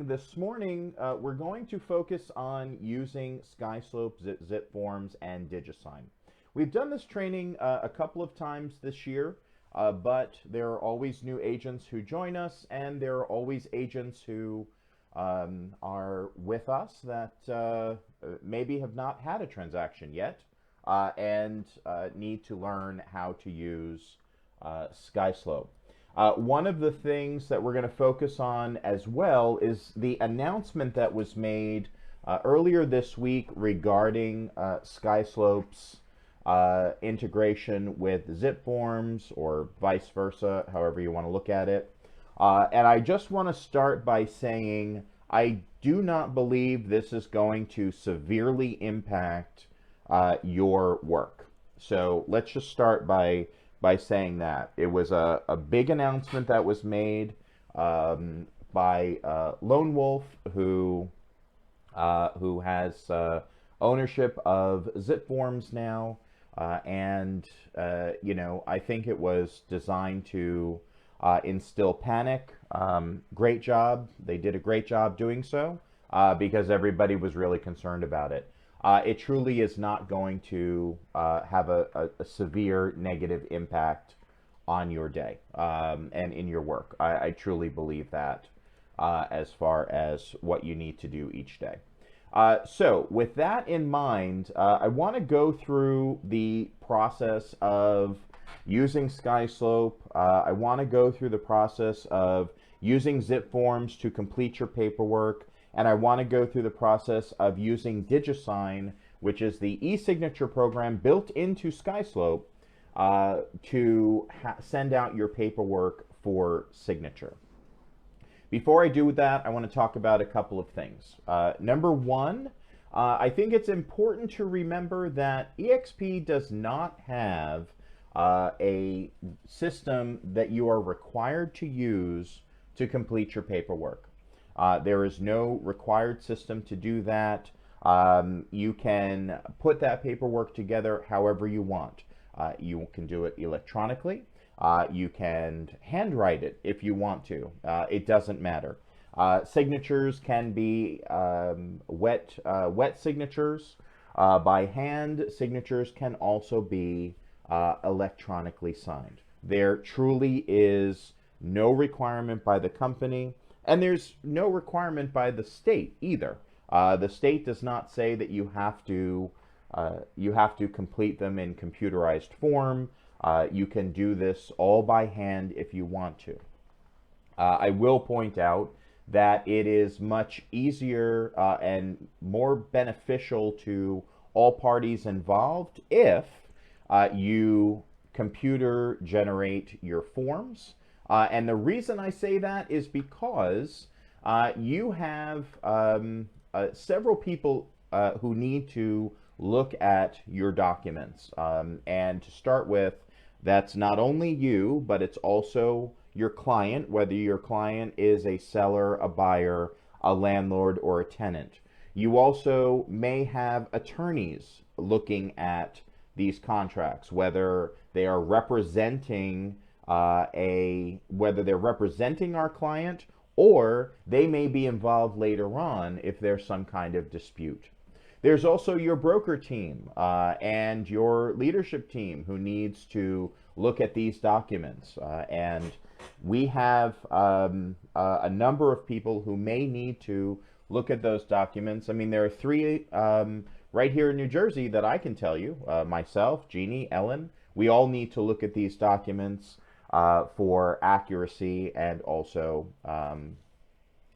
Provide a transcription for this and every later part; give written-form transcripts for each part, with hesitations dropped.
this morning we're going to focus on using Skyslope, zip forms, and DigiSign. We've done this training a couple of times this year, but there are always new agents who join us, and there are always agents who are with us that maybe have not had a transaction yet and need to learn how to use Skyslope. One of the things that we're going to focus on as well is the announcement that was made earlier this week regarding Skyslope's integration with zip forms, or vice versa, however you want to look at it. And I just want to start by saying I do not believe this is going to severely impact your work. So let's just start by saying that. It was a big announcement that was made by Lone Wolf, who has ownership of zip forms now, and you know, I think it was designed to instill panic. Great job. They did a great job doing so because everybody was really concerned about it. It truly is not going to have a severe negative impact on your day and in your work. I truly believe that as far as what you need to do each day. So with that in mind, I want to go through the process of using Skyslope. I want to go through the process of using zip forms to complete your paperwork. And I want to go through the process of using DigiSign, which is the e-signature program built into Skyslope to send out your paperwork for signature. Before I do that, I want to talk about a couple of things. Number one, I think it's important to remember that eXp does not have a system that you are required to use to complete your paperwork. There is no required system to do that. You can put that paperwork together however you want. You can do it electronically. You can handwrite it if you want to. It doesn't matter. Signatures can be wet signatures. By hand, signatures can also be electronically signed. There truly is no requirement by the company. And there's no requirement by the state either. The state does not say that you have to complete them in computerized form. You can do this all by hand if you want to. I will point out that it is much easier and more beneficial to all parties involved if you computer generate your forms. And the reason I say that is because you have several people who need to look at your documents. And to start with, that's not only you, but it's also your client, whether your client is a seller, a buyer, a landlord, or a tenant. You also may have attorneys looking at these contracts, whether they are representing whether they're representing our client, or they may be involved later on if there's some kind of dispute. There's also your broker team and your leadership team who needs to look at these documents. And we have a number of people who may need to look at those documents. I mean, there are three right here in New Jersey that I can tell you, myself, Jeannie, Ellen, we all need to look at these documents for accuracy and also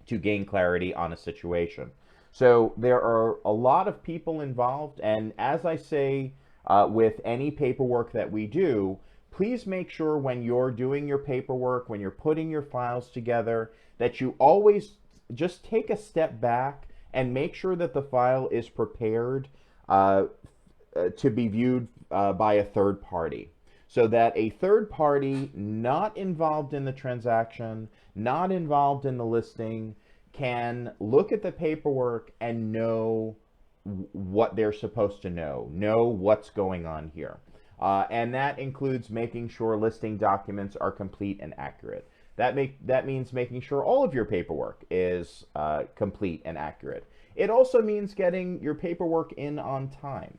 to gain clarity on a situation. So there are a lot of people involved, and as I say with any paperwork that we do, please make sure when you're doing your paperwork, when you're putting your files together, that you always just take a step back and make sure that the file is prepared to be viewed by a third party. So that a third party not involved in the transaction, not involved in the listing, can look at the paperwork and know what they're supposed to know what's going on here. And that includes making sure listing documents are complete and accurate. That means making sure all of your paperwork is complete and accurate. It also means getting your paperwork in on time.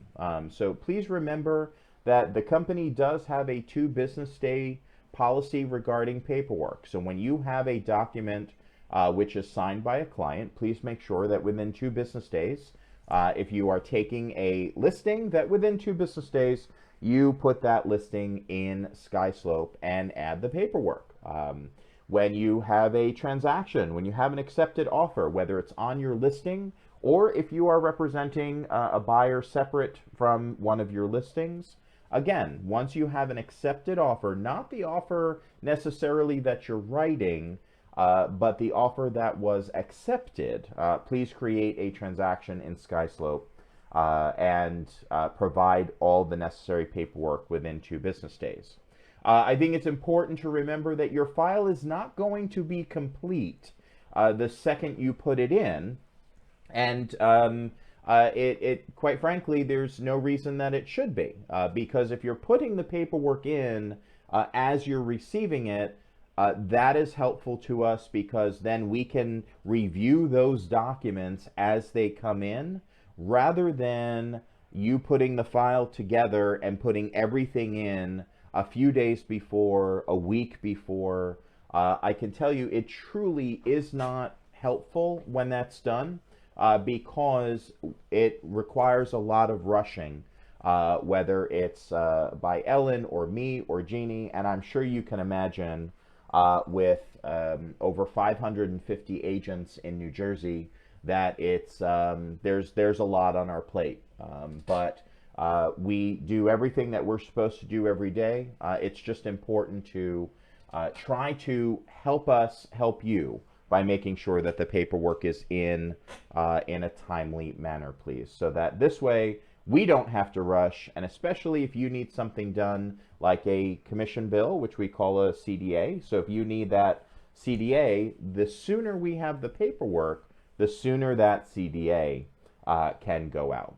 So please remember that the company does have a 2 business day policy regarding paperwork. So when you have a document which is signed by a client, please make sure that within 2 business days, if you are taking a listing, that within 2 business days, you put that listing in Skyslope and add the paperwork. When you have a transaction, when you have an accepted offer, whether it's on your listing or if you are representing a buyer separate from one of your listings, again, once you have an accepted offer, not the offer necessarily that you're writing, but the offer that was accepted, please create a transaction in Skyslope and provide all the necessary paperwork within 2 business days. I think it's important to remember that your file is not going to be complete the second you put it in, and quite frankly, there's no reason that it should be, because if you're putting the paperwork in as you're receiving it, that is helpful to us because then we can review those documents as they come in, rather than you putting the file together and putting everything in a few days before, a week before. I can tell you it truly is not helpful when that's done because it requires a lot of rushing, whether it's by Ellen or me or Jeannie, and I'm sure you can imagine with over 550 agents in New Jersey that it's there's a lot on our plate, but we do everything that we're supposed to do every day. It's just important to try to help us help you by making sure that the paperwork is in a timely manner, please, so that this way we don't have to rush, and especially if you need something done like a commission bill, which we call a CDA. So if you need that CDA, the sooner we have the paperwork, the sooner that CDA can go out.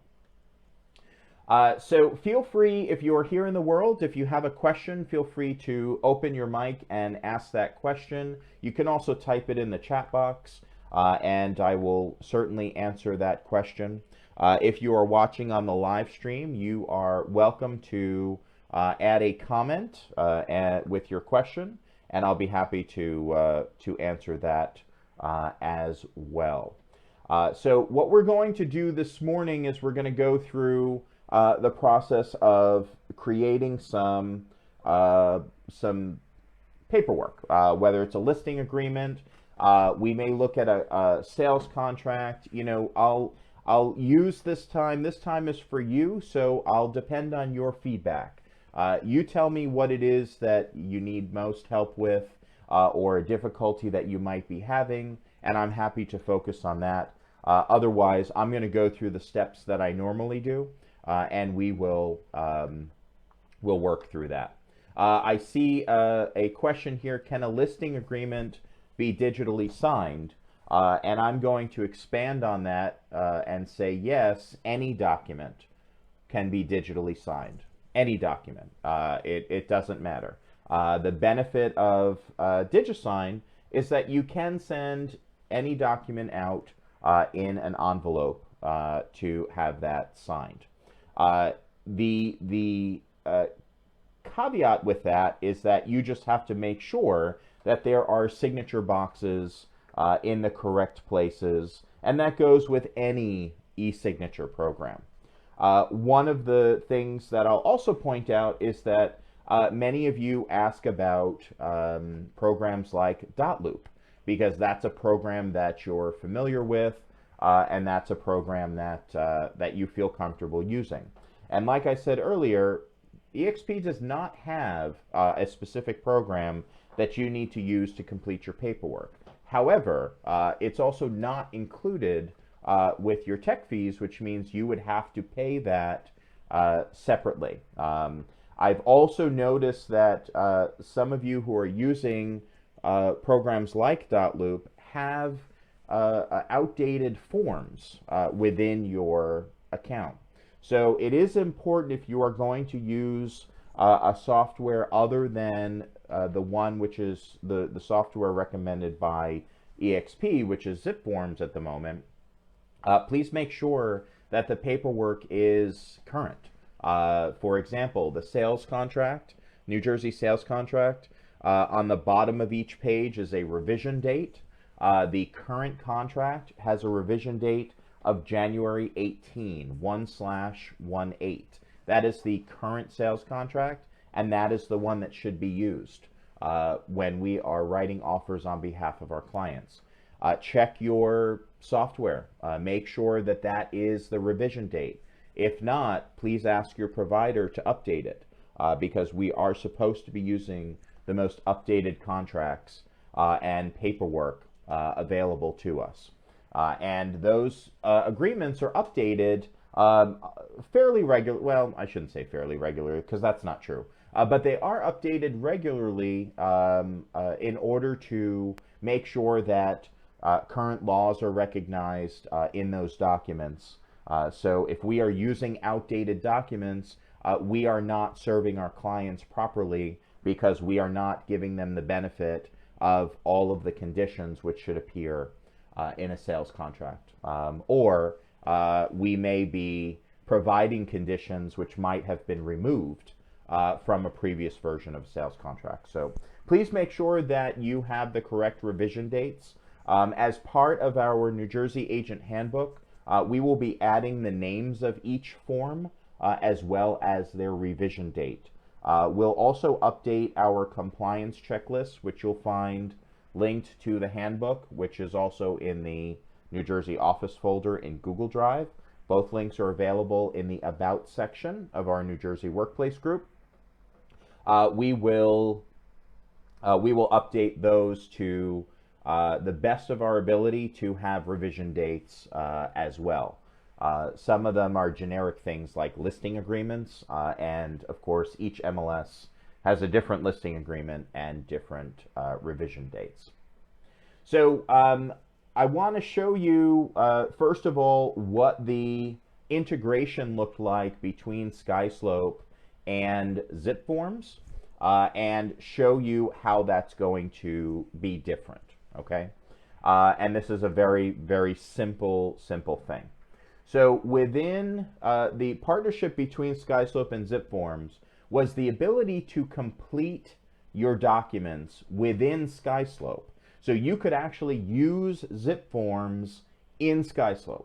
So feel free, if you're here in the world, if you have a question, feel free to open your mic and ask that question. You can also type it in the chat box, and I will certainly answer that question. If you are watching on the live stream, you are welcome to add a comment with your question, and I'll be happy to answer that as well. So what we're going to do this morning is we're going to go through the process of creating some paperwork, whether it's a listing agreement. We may look at a sales contract. You know, I'll use this time. This time is for you, so I'll depend on your feedback. You tell me what it is that you need most help with, or a difficulty that you might be having, and I'm happy to focus on that. Otherwise, I'm going to go through the steps that I normally do, and we will we'll work through that. I see a question here: can a listing agreement be digitally signed? And I'm going to expand on that and say yes, any document can be digitally signed. Any document. It doesn't matter. The benefit of DigiSign is that you can send any document out in an envelope to have that signed. The caveat with that is that you just have to make sure that there are signature boxes in the correct places, and that goes with any e-signature program. One of the things that I'll also point out is that many of you ask about programs like dotloop, because that's a program that you're familiar with, and that's a program that you feel comfortable using. And like I said earlier, eXp does not have a specific program that you need to use to complete your paperwork. However, it's also not included with your tech fees, which means you would have to pay that separately. I've also noticed that some of you who are using programs like dotloop have outdated forms within your account. So it is important, if you are going to use a software other than the one which is the software recommended by EXP, which is ZipForms at the moment, please make sure that the paperwork is current. For example, the sales contract, New Jersey sales contract, on the bottom of each page is a revision date. The current contract has a revision date of January 18, 1/18. That is the current sales contract, and that is the one that should be used when we are writing offers on behalf of our clients. Check your software. Make sure that that is the revision date. If not, please ask your provider to update it because we are supposed to be using the most updated contracts and paperwork available to us. And those agreements are updated fairly regular. Well, I shouldn't say fairly regular because that's not true. But they are updated regularly in order to make sure that current laws are recognized in those documents. So if we are using outdated documents, we are not serving our clients properly because we are not giving them the benefit of all of the conditions which should appear in a sales contract. Or we may be providing conditions which might have been removed from a previous version of a sales contract. So please make sure that you have the correct revision dates. As part of our New Jersey Agent Handbook, we will be adding the names of each form as well as their revision date. We'll also update our compliance checklist, which you'll find linked to the handbook, which is also in the New Jersey Office folder in Google Drive. Both links are available in the About section of our New Jersey Workplace group. We will update those to the best of our ability to have revision dates as well. Some of them are generic things like listing agreements, and of course each MLS has a different listing agreement and different revision dates. So I want to show you, first of all, what the integration looked like between Skyslope and ZipForms, and show you how that's going to be different, okay? And this is a very, very simple thing. So within the partnership between Skyslope and ZipForms was the ability to complete your documents within Skyslope. So you could actually use ZipForms in Skyslope,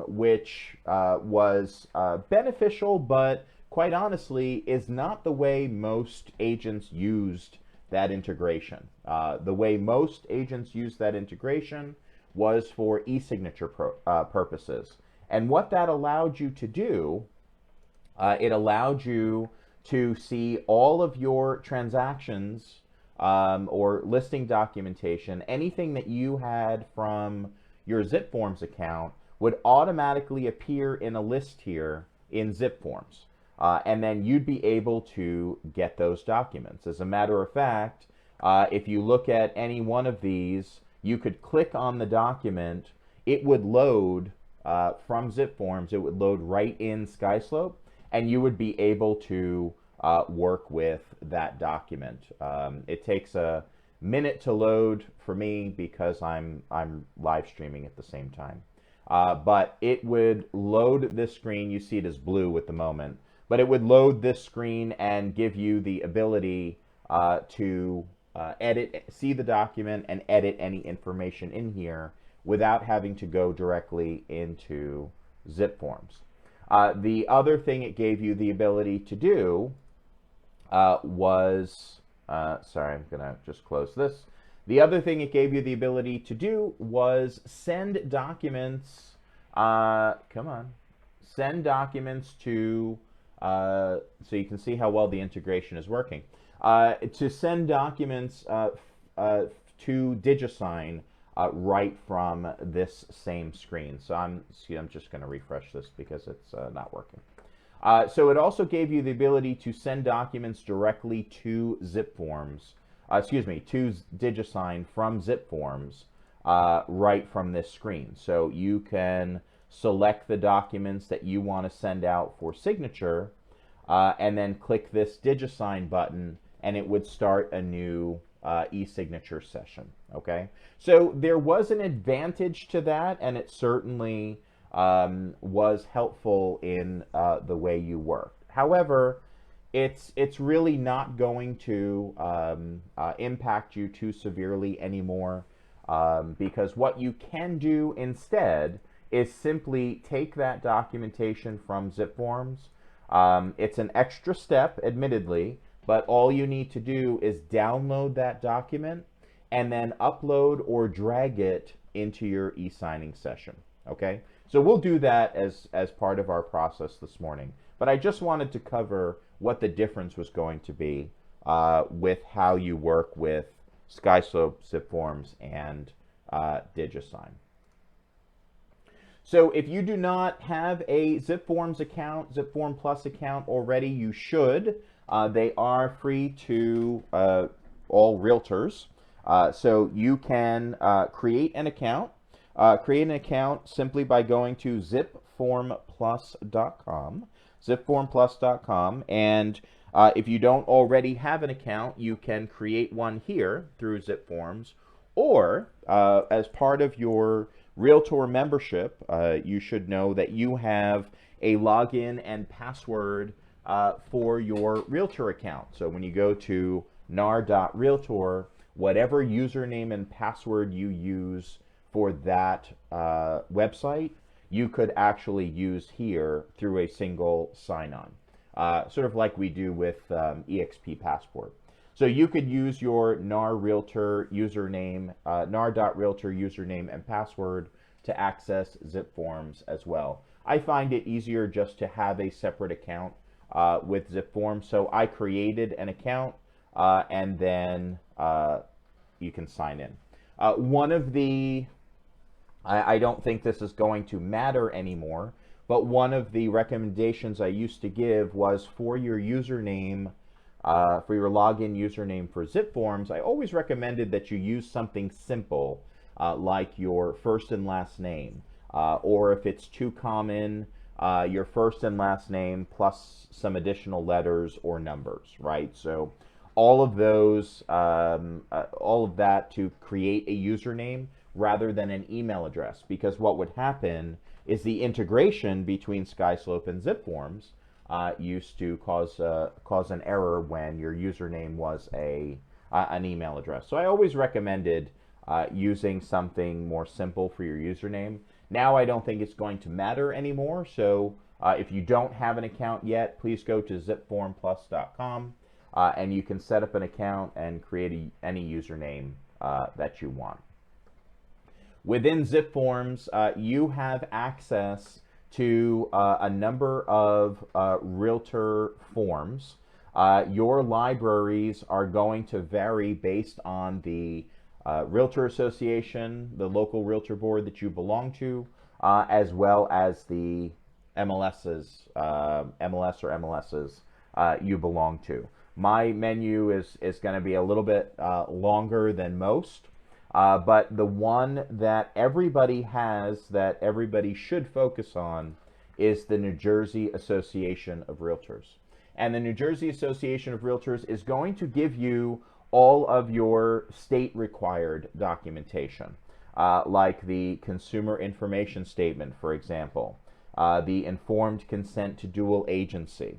which was beneficial, but quite honestly is not the way most agents used that integration. The way most agents use that integration was for e-signature purposes. And what that allowed you to do, it allowed you to see all of your transactions or listing documentation, anything that you had from your ZipForms account would automatically appear in a list here in ZipForms. And then you'd be able to get those documents. As a matter of fact, if you look at any one of these, you could click on the document, it would load from ZipForms, it would load right in Skyslope, and you would be able to work with that document. It takes a minute to load for me because I'm live streaming at the same time. But it would load this screen. You see it as blue at the moment, but it would load this screen and give you the ability to see the document and edit any information in here without having to go directly into ZipForms. The other thing it gave you the ability to do was, sorry, I'm gonna just close this. The other thing it gave you the ability to do was send documents, send documents to, so you can see how well the integration is working, to send documents to DigiSign right from this same screen. So I'm just gonna refresh this because it's not working. So it also gave you the ability to send documents directly to ZipForms, to DigiSign from ZipForms right from this screen. So you can select the documents that you want to send out for signature, and then click this DigiSign button, and it would start a new e-signature session. Okay, so there was an advantage to that, and it certainly was helpful in the way you work. However, it's really not going to impact you too severely anymore, because what you can do instead is simply take that documentation from ZipForms. It's an extra step, admittedly, but all you need to do is download that document and then upload or drag it into your e-signing session. Okay, so we'll do that as part of our process this morning. But I just wanted to cover what the difference was going to be with how you work with Skyslope, ZipForms, and DigiSign. So if you do not have a ZipForms account, ZipForm Plus account already, you should. They are free to all realtors. So you can create an account. Create an account simply by going to zipformplus.com. zipformplus.com, and if you don't already have an account, you can create one here through ZipForms, or as part of your Realtor membership, you should know that you have a login and password for your Realtor account. So when you go to nar.realtor, whatever username and password you use for that website, you could actually use here through a single sign-on, sort of like we do with eXp Passport. So you could use your NAR Realtor username, nar.realtor username and password to access ZipForms as well. I find it easier just to have a separate account with ZipForms, so I created an account and then you can sign in. One of the I don't think this is going to matter anymore, but one of the recommendations I used to give was for your username, for your login username for ZipForms, I always recommended that you use something simple, like your first and last name, or if it's too common, your first and last name plus some additional letters or numbers, right? So all of those, all of that to create a username rather than an email address, because what would happen is the integration between Skyslope and ZipForms used to cause an error when your username was an email address. So I always recommended using something more simple for your username. Now I don't think it's going to matter anymore, so if you don't have an account yet, please go to zipformplus.com and you can set up an account and create any username that you want. Within ZipForms, you have access to a number of realtor forms. Your libraries are going to vary based on the Realtor Association, the local realtor board that you belong to, as well as the MLSs, MLS or MLSs you belong to. My menu is going to be a little bit longer than most. But the one that everybody has, that everybody should focus on, is the New Jersey Association of Realtors. And the New Jersey Association of Realtors is going to give you all of your state-required documentation, like the Consumer Information Statement, for example, the Informed Consent to Dual Agency.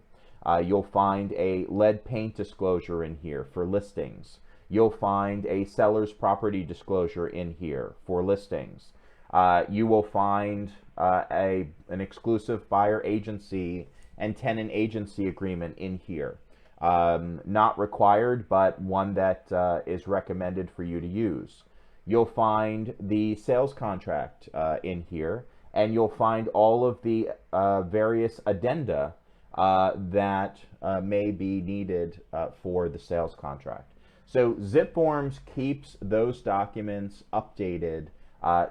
You'll find a lead paint disclosure in here for listings. You'll find a seller's property disclosure in here for listings. You will find an exclusive buyer agency and tenant agency agreement in here. Not required, but one that is recommended for you to use. You'll find the sales contract in here, and you'll find all of the various addenda that may be needed for the sales contract. So ZipForms keeps those documents updated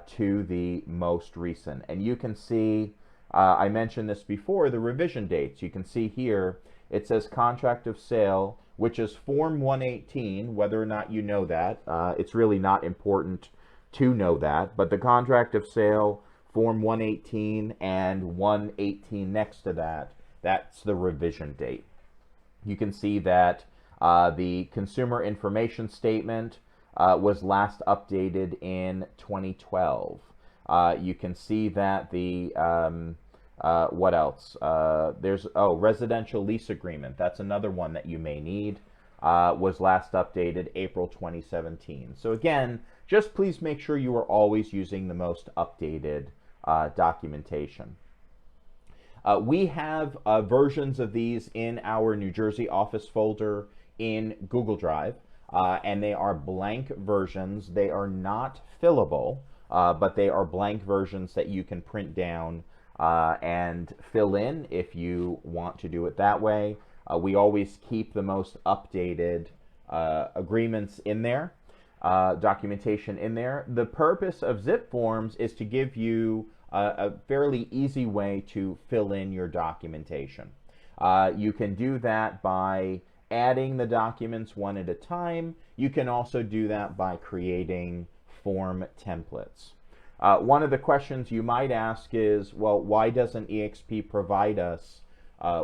to the most recent. And you can see, I mentioned this before, the revision dates. You can see here, it says contract of sale, which is Form 118, whether or not you know that. It's really not important to know that. But the contract of sale, Form 118, and 118 next to that, that's the revision date. You can see that the consumer information statement was last updated in 2012. You can see that the, what else? There's, residential lease agreement. That's another one that you may need. Was last updated April 2017. So again, just please make sure you are always using the most updated documentation. We have versions of these in our New Jersey office folder in Google Drive, and they are blank versions. They are not fillable, but they are blank versions that you can print down and fill in if you want to do it that way. We always keep the most updated agreements in there, documentation in there. The purpose of zip forms is to give you a fairly easy way to fill in your documentation. You can do that by adding the documents one at a time. You can also do that by creating form templates. One of the questions you might ask is, well, why doesn't eXp provide us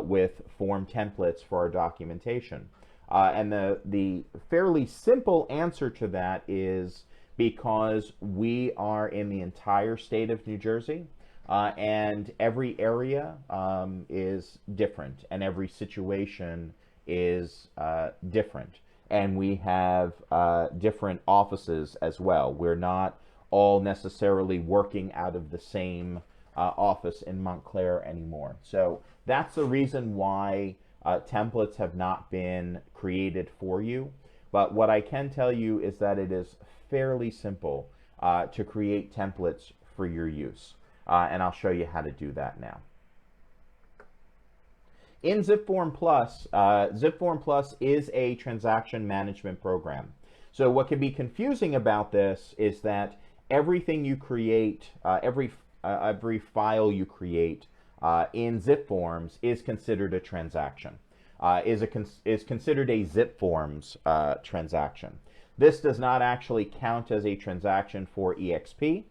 with form templates for our documentation? And the fairly simple answer to that is because we are in the entire state of New Jersey, and every area is different, and every situation is different. And we have different offices as well. We're not all necessarily working out of the same office in Montclair anymore. So that's the reason why templates have not been created for you. But what I can tell you is that it is fairly simple to create templates for your use. And I'll show you how to do that now. In ZipForm Plus, ZipForm Plus is a transaction management program. So what can be confusing about this is that everything you create, every file you create in ZipForms is considered a transaction, is considered a ZipForms transaction. This does not actually count as a transaction for eXp.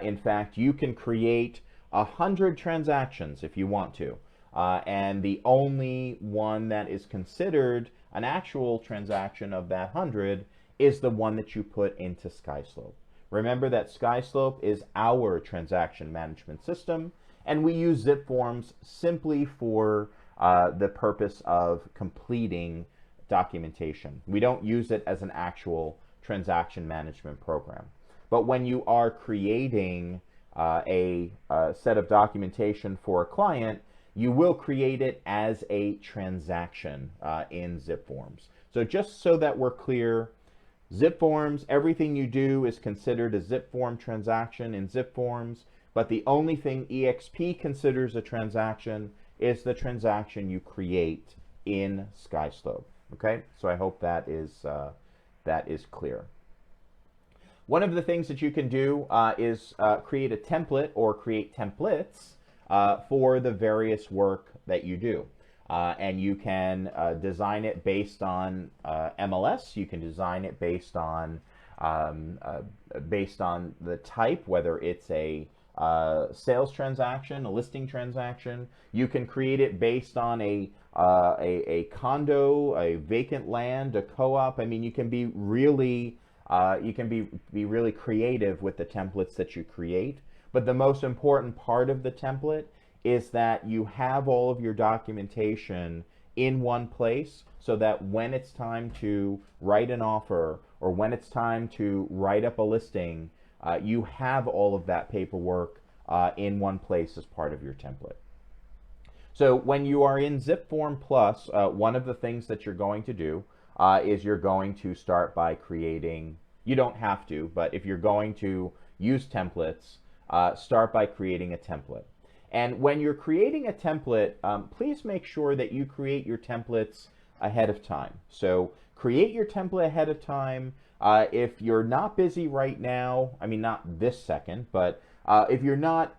In fact, you can create 100 transactions if you want to. And the only one that is considered an actual transaction of that 100 is the one that you put into Skyslope. Remember that Skyslope is our transaction management system, and we use ZipForms simply for the purpose of completing documentation. We don't use it as an actual transaction management program. But when you are creating a set of documentation for a client, you will create it as a transaction in ZipForms. So just so that we're clear, ZipForms, everything you do is considered a ZipForm transaction in ZipForms, but the only thing eXp considers a transaction is the transaction you create in Skyslope. Okay, so I hope that is clear. One of the things that you can do is create a template or create templates for the various work that you do. And you can design it based on MLS. You can design it based on the type, whether it's a sales transaction, a listing transaction. You can create it based on a condo, a vacant land, a co-op. I mean, you can be really be really creative with the templates that you create. But the most important part of the template is that you have all of your documentation in one place so that when it's time to write an offer or when it's time to write up a listing, you have all of that paperwork in one place as part of your template. So when you are in ZipForm Plus, one of the things that you're going to do is you're going to start by creating, you don't have to, but if you're going to use templates, start by creating a template. And when you're creating a template, please make sure that you create your templates ahead of time. So create your template ahead of time. If you're not busy right now, I mean, not this second, but if you're not,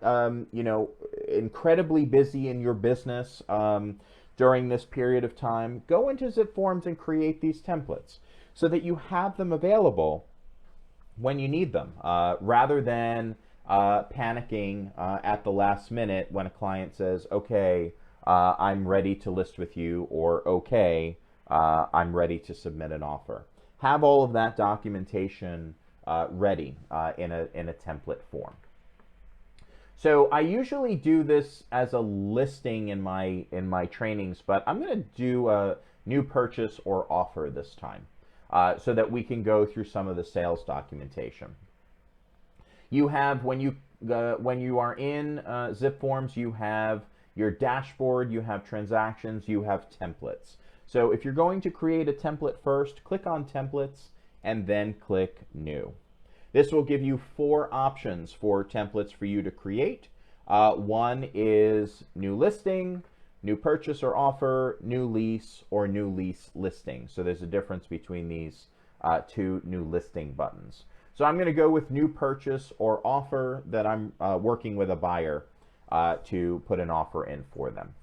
incredibly busy in your business during this period of time, go into ZipForms and create these templates so that you have them available when you need them, rather than panicking at the last minute when a client says, okay, I'm ready to list with you, or okay, I'm ready to submit an offer. Have all of that documentation ready in a template form. So I usually do this as a listing in my trainings, but I'm going to do a new purchase or offer this time, so that we can go through some of the sales documentation. You have, when you are in Zip Forms, you have your dashboard, you have transactions, you have templates. So if you're going to create a template first, click on templates and then click new. This will give you 4 options for templates for you to create. One is new listing, new purchase or offer, new lease, or new lease listing. So there's a difference between these 2 new listing buttons. So I'm going to go with new purchase or offer, that I'm working with a buyer to put an offer in for them.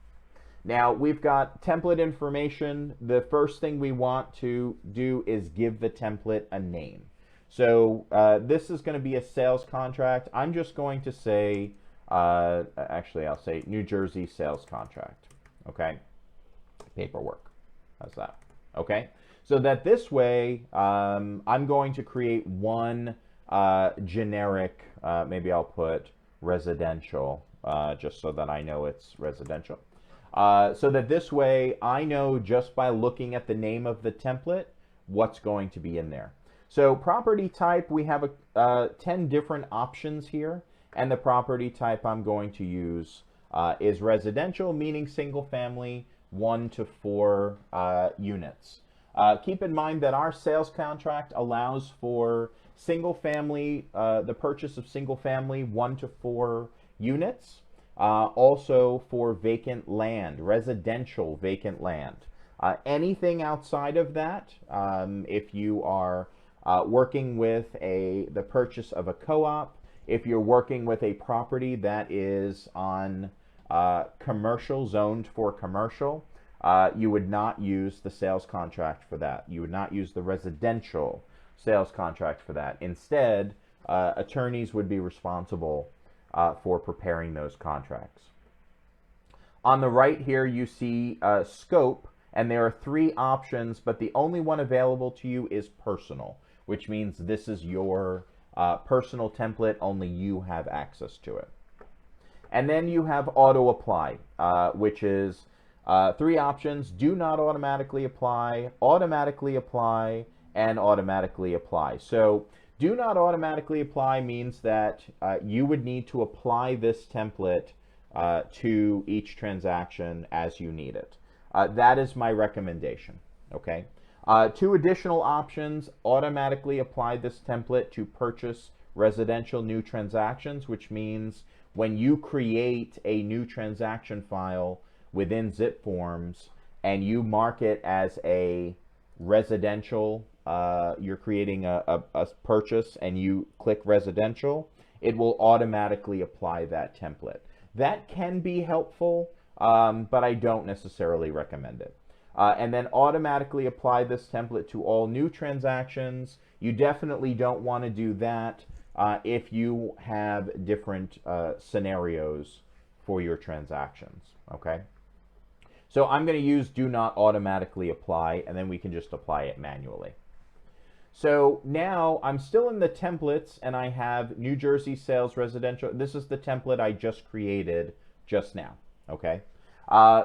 Now we've got template information. The first thing we want to do is give the template a name. So this is going to be a sales contract. I'm just going to say, actually I'll say New Jersey sales contract. Okay, paperwork. How's that? Okay. So that this way, I'm going to create one generic, maybe I'll put residential, just so that I know it's residential. So that this way, I know just by looking at the name of the template, what's going to be in there. So property type, we have 10 different options here, and the property type I'm going to use is residential, meaning single family, 1 to 4 units. Keep in mind that our sales contract allows for single family, the purchase of single family 1 to 4 units, also for vacant land, residential vacant land. Anything outside of that, if you are working with the purchase of a co-op, if you're working with a property that is on commercial, zoned for commercial, you would not use the sales contract for that. You would not use the residential sales contract for that. Instead, attorneys would be responsible for preparing those contracts. On the right here, you see scope, and there are 3 options, but the only one available to you is personal, which means this is your personal template, only you have access to it. And then you have auto apply, which is 3 options: do not automatically apply, and automatically apply. So do not automatically apply means that you would need to apply this template to each transaction as you need it. That is my recommendation. Okay. 2 additional options: automatically apply this template to purchase residential new transactions, which means when you create a new transaction file within Zip Forms and you mark it as a residential, you're creating a purchase and you click residential, it will automatically apply that template. That can be helpful, but I don't necessarily recommend it. And then automatically apply this template to all new transactions. You definitely don't want to do that if you have different scenarios for your transactions. Okay. So I'm going to use do not automatically apply, and then we can just apply it manually. So now I'm still in the templates, and I have New Jersey sales residential. This is the template I just created just now. Okay.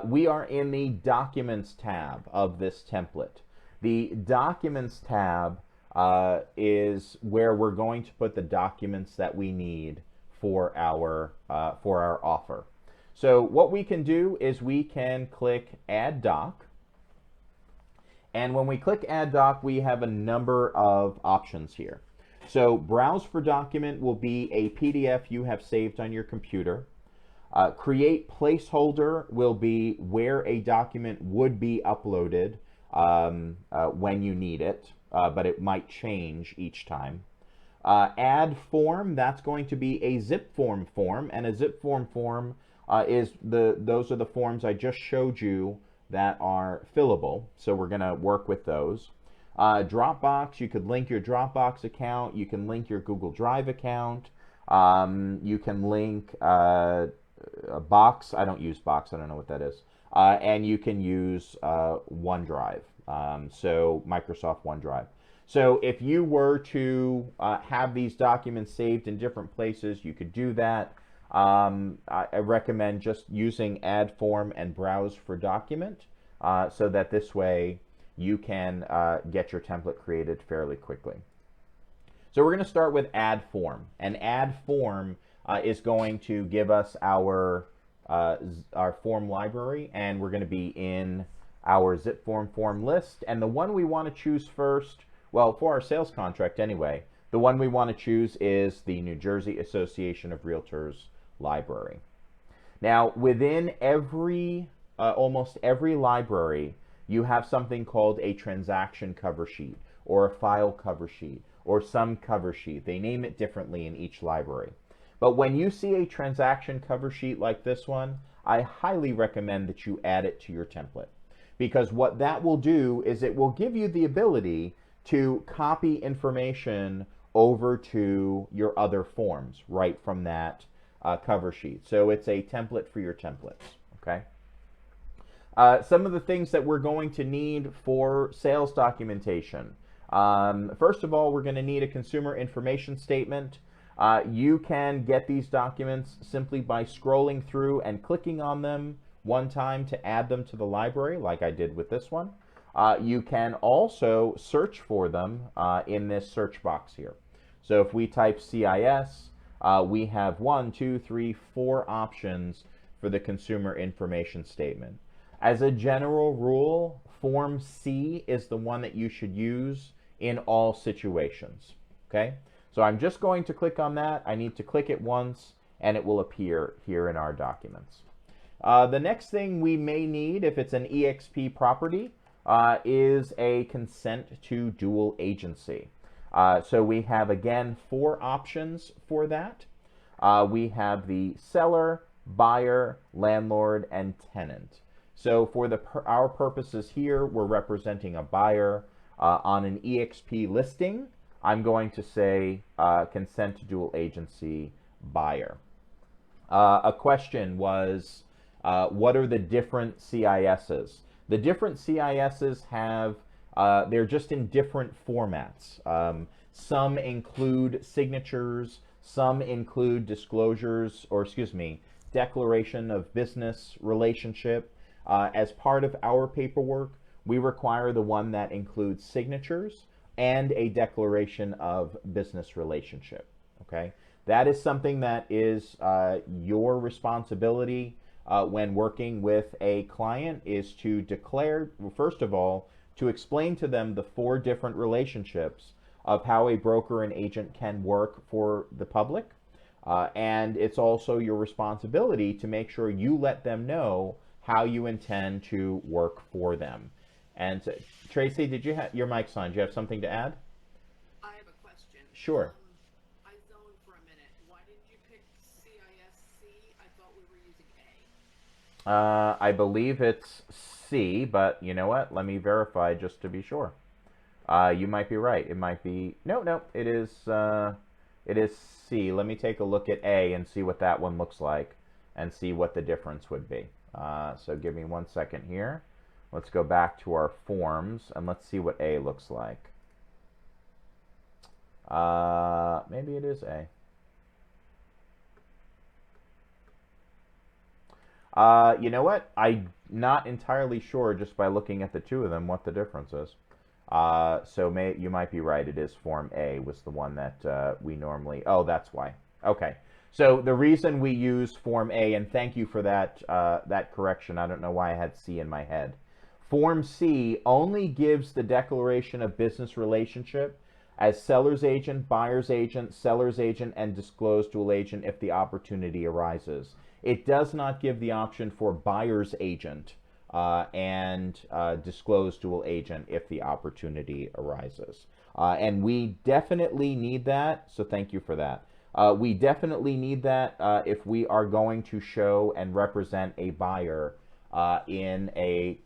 We are in the Documents tab of this template. The Documents tab is where we're going to put the documents that we need for our offer. So what we can do is we can click Add Doc. And when we click Add Doc, we have a number of options here. So Browse for Document will be a PDF you have saved on your computer. Create Placeholder will be where a document would be uploaded when you need it, but it might change each time. Add Form, that's going to be a Zip Form form, and a Zip Form form those are the forms I just showed you that are fillable, so we're going to work with those. Dropbox, you could link your Dropbox account, you can link your Google Drive account, you can link Box. I don't use Box. I don't know what that is. And you can use OneDrive. So Microsoft OneDrive. So if you were to have these documents saved in different places, you could do that. I recommend just using Add Form and Browse for Document so that this way you can get your template created fairly quickly. So we're going to start with Add Form. And Add Form is going to give us our form library, and we're going to be in our zip form list. And the one we want to choose first, well, for our sales contract anyway, the one we want to choose is the New Jersey Association of Realtors library. Now, within almost every library, you have something called a transaction cover sheet or a file cover sheet or some cover sheet. They name it differently in each library. But when you see a transaction cover sheet like this one, I highly recommend that you add it to your template, because what that will do is it will give you the ability to copy information over to your other forms right from that cover sheet. So it's a template for your templates, okay? Some of the things that we're going to need for sales documentation. First of all, we're going to need a consumer information statement. You can get these documents simply by scrolling through and clicking on them one time to add them to the library, like I did with this one. You can also search for them in this search box here. So if we type CIS, we have 1, 2, 3, 4 options for the consumer information statement. As a general rule, Form C is the one that you should use in all situations, okay? So I'm just going to click on that. I need to click it once, and it will appear here in our documents. The next thing we may need, if it's an EXP property, is a consent to dual agency. So we have, again, 4 options for that. We have the seller, buyer, landlord, and tenant. So for our purposes here, we're representing a buyer. On an EXP listing, I'm going to say consent to dual agency buyer. A question was, what are the different CISs? The different CISs have, they're just in different formats. Some include signatures, some include disclosures, or excuse me, declaration of business relationship. As part of our paperwork, we require the one that includes signatures and a declaration of business relationship, okay? That is something that is your responsibility when working with a client, is to declare, first of all, to explain to them the 4 different relationships of how a broker and agent can work for the public. And it's also your responsibility to make sure you let them know how you intend to work for them. And so, Tracy, did you have your mic's on? Do you have something to add? I have a question. Sure. I zoned for a minute. Why did you pick CISC? I thought we were using A. I believe it's C, but you know what? Let me verify just to be sure. You might be right. It might be no. It is C. Let me take a look at A and see what that one looks like, and see what the difference would be. So give me 1 second here. Let's go back to our forms and let's see what A looks like. Maybe it is A. You know what? I'm not entirely sure just by looking at the two of them what the difference is. So you might be right. It is Form A was the one that we normally... Oh, that's why. Okay. So the reason we use Form A, and thank you for that, that correction. I don't know why I had C in my head. Form C only gives the declaration of business relationship as seller's agent, buyer's agent, seller's agent, and disclosed dual agent if the opportunity arises. It does not give the option for buyer's agent and disclosed dual agent if the opportunity arises. And we definitely need that, so thank you for that. We definitely need that if we are going to show and represent a buyer in a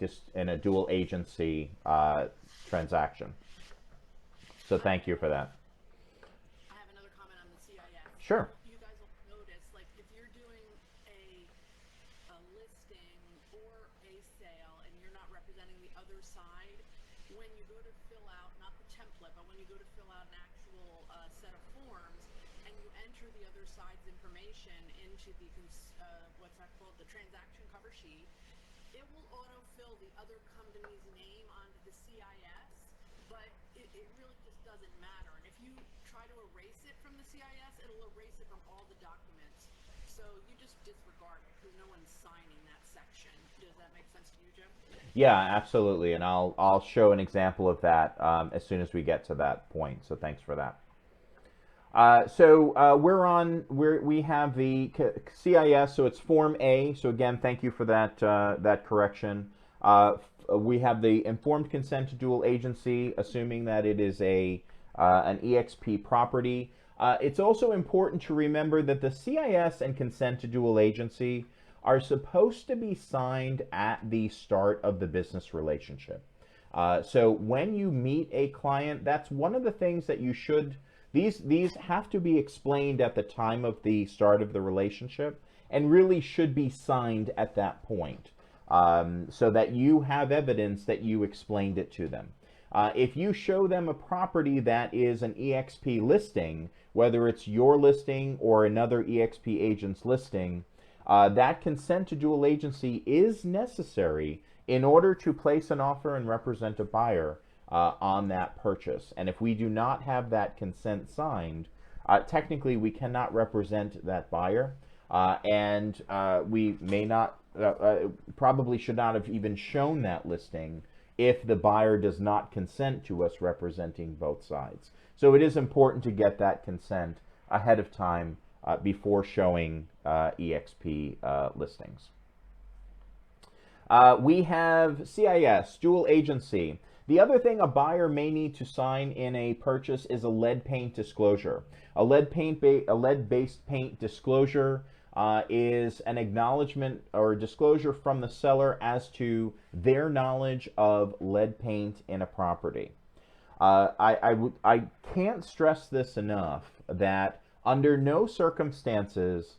dual agency transaction. So thank you for that. I have another comment on the CIS. Sure. You guys will notice, like, if you're doing a a listing or a sale and you're not representing the other side, when you go to fill out, not the template, but when you go to fill out an actual set of forms and you enter the other side's information into the, what's that called, the transaction cover sheet, it will autofill the other company's name onto the CIS, but it really just doesn't matter. And if you try to erase it from the CIS, it'll erase it from all the documents. So you just disregard it because no one's signing that section. Does that make sense to you, Jim? Yeah, absolutely, and I'll show an example of that as soon as we get to that point. So thanks for that. We have the CIS, so it's Form A. So again, thank you for that that correction. We have the informed consent to dual agency, assuming that it is an EXP property. It's also important to remember that the CIS and consent to dual agency are supposed to be signed at the start of the business relationship. So when you meet a client, that's one of the things that you should. These have to be explained at the time of the start of the relationship and really should be signed at that point so that you have evidence that you explained it to them. If you show them a property that is an EXP listing, whether it's your listing or another EXP agent's listing, that consent to dual agency is necessary in order to place an offer and represent a buyer on that purchase. And if we do not have that consent signed, technically we cannot represent that buyer, and we may not, probably should not have even shown that listing if the buyer does not consent to us representing both sides. So it is important to get that consent ahead of time before showing EXP listings. We have CIS, dual agency. The other thing a buyer may need to sign in a purchase is a lead paint disclosure. A lead-based paint disclosure is an acknowledgement or disclosure from the seller as to their knowledge of lead paint in a property. I can't stress this enough that under no circumstances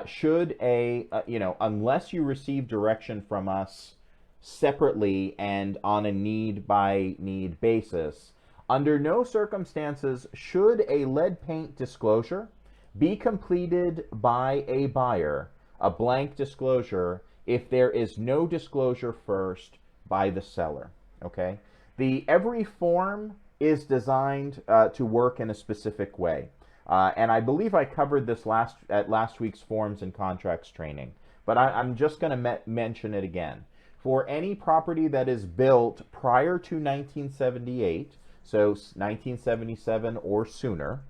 should unless you receive direction from us separately and on a need-by-need basis, under no circumstances should a lead paint disclosure be completed by a buyer, a blank disclosure, if there is no disclosure first by the seller. Okay? Every form is designed to work in a specific way. And I believe I covered this at last week's forms and contracts training, but I'm just going to mention it again. For any property that is built prior to 1978, so 1977 or sooner,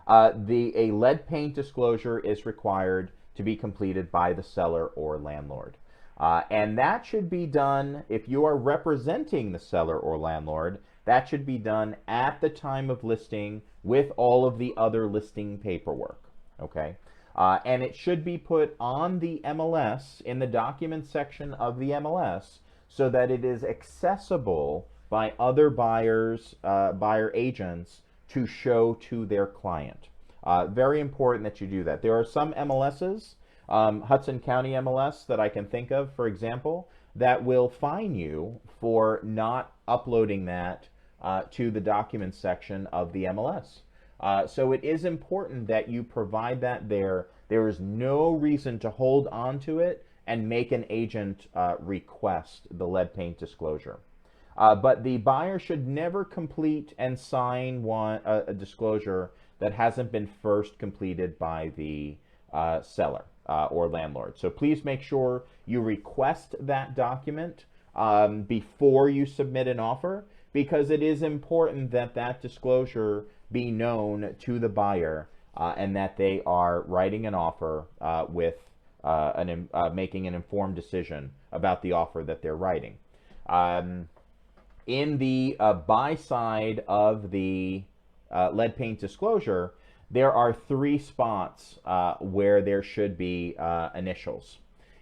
a lead paint disclosure is required to be completed by the seller or landlord. And that should be done, if you are representing the seller or landlord, that should be done at the time of listing with all of the other listing paperwork. Okay? And it should be put on the MLS in the documents section of the MLS so that it is accessible by other buyers, buyer agents to show to their client. Very important that you do that. There are some MLSs, Hudson County MLS that I can think of, for example, that will fine you for not uploading that to the documents section of the MLS. So it is important that you provide that there. There is no reason to hold on to it and make an agent request the lead paint disclosure. But the buyer should never complete and sign a disclosure that hasn't been first completed by the seller or landlord. So please make sure you request that document before you submit an offer, because it is important that that disclosure be known to the buyer and that they are writing an offer with making an informed decision about the offer that they're writing. In the buy side of the lead paint disclosure, there are 3 spots where there should be initials.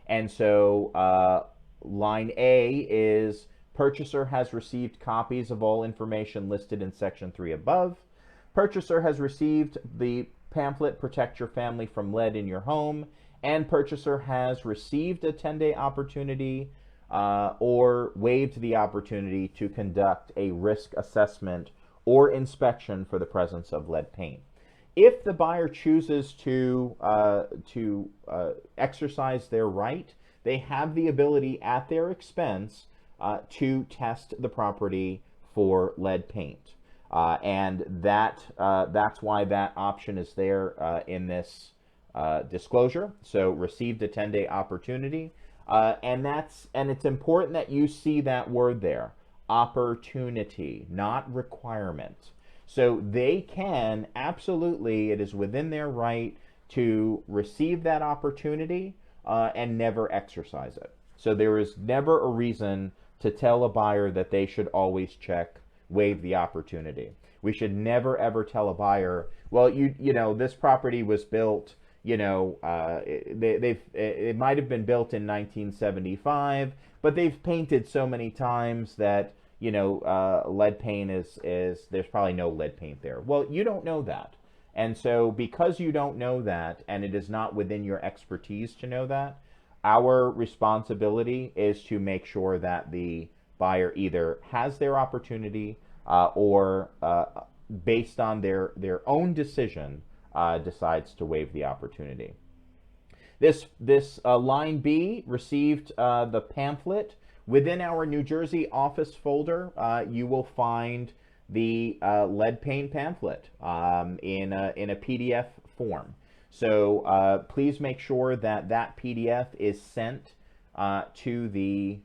And so line A is purchaser has received copies of all information listed in section 3 above. Purchaser has received the pamphlet Protect Your Family from Lead in Your Home and purchaser has received a 10-day opportunity or waived the opportunity to conduct a risk assessment or inspection for the presence of lead paint. If the buyer chooses to exercise their right, they have the ability at their expense to test the property for lead paint. And that's why that option is there in this disclosure. So received a 10-day opportunity. And it's important that you see that word there, opportunity, not requirement. So they can absolutely, it is within their right to receive that opportunity and never exercise it. So there is never a reason to tell a buyer that they should always waive the opportunity. We should never ever tell a buyer, well, you know, this property was built, you know, it might have been built in 1975, but they've painted so many times that, you know, lead paint is there's probably no lead paint there. Well, you don't know that. And so because you don't know that, and it is not within your expertise to know that, our responsibility is to make sure that the buyer either has their opportunity or based on their own decision decides to waive the opportunity. This line B received the pamphlet. Within our New Jersey office folder, you will find the lead paint pamphlet in a PDF form. So please make sure that that PDF is sent to the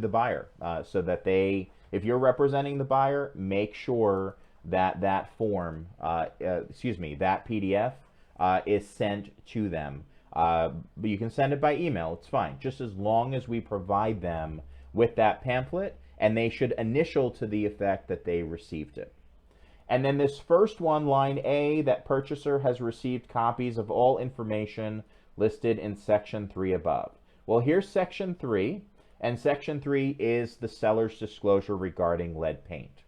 buyer so that if you're representing the buyer, make sure that that form, that PDF is sent to them. But you can send it by email, it's fine, just as long as we provide them with that pamphlet, and they should initial to the effect that they received it. And then this first one, line A, that purchaser has received copies of all information listed in section 3 above. Well, here's section 3, and section 3 is the seller's disclosure regarding lead paint.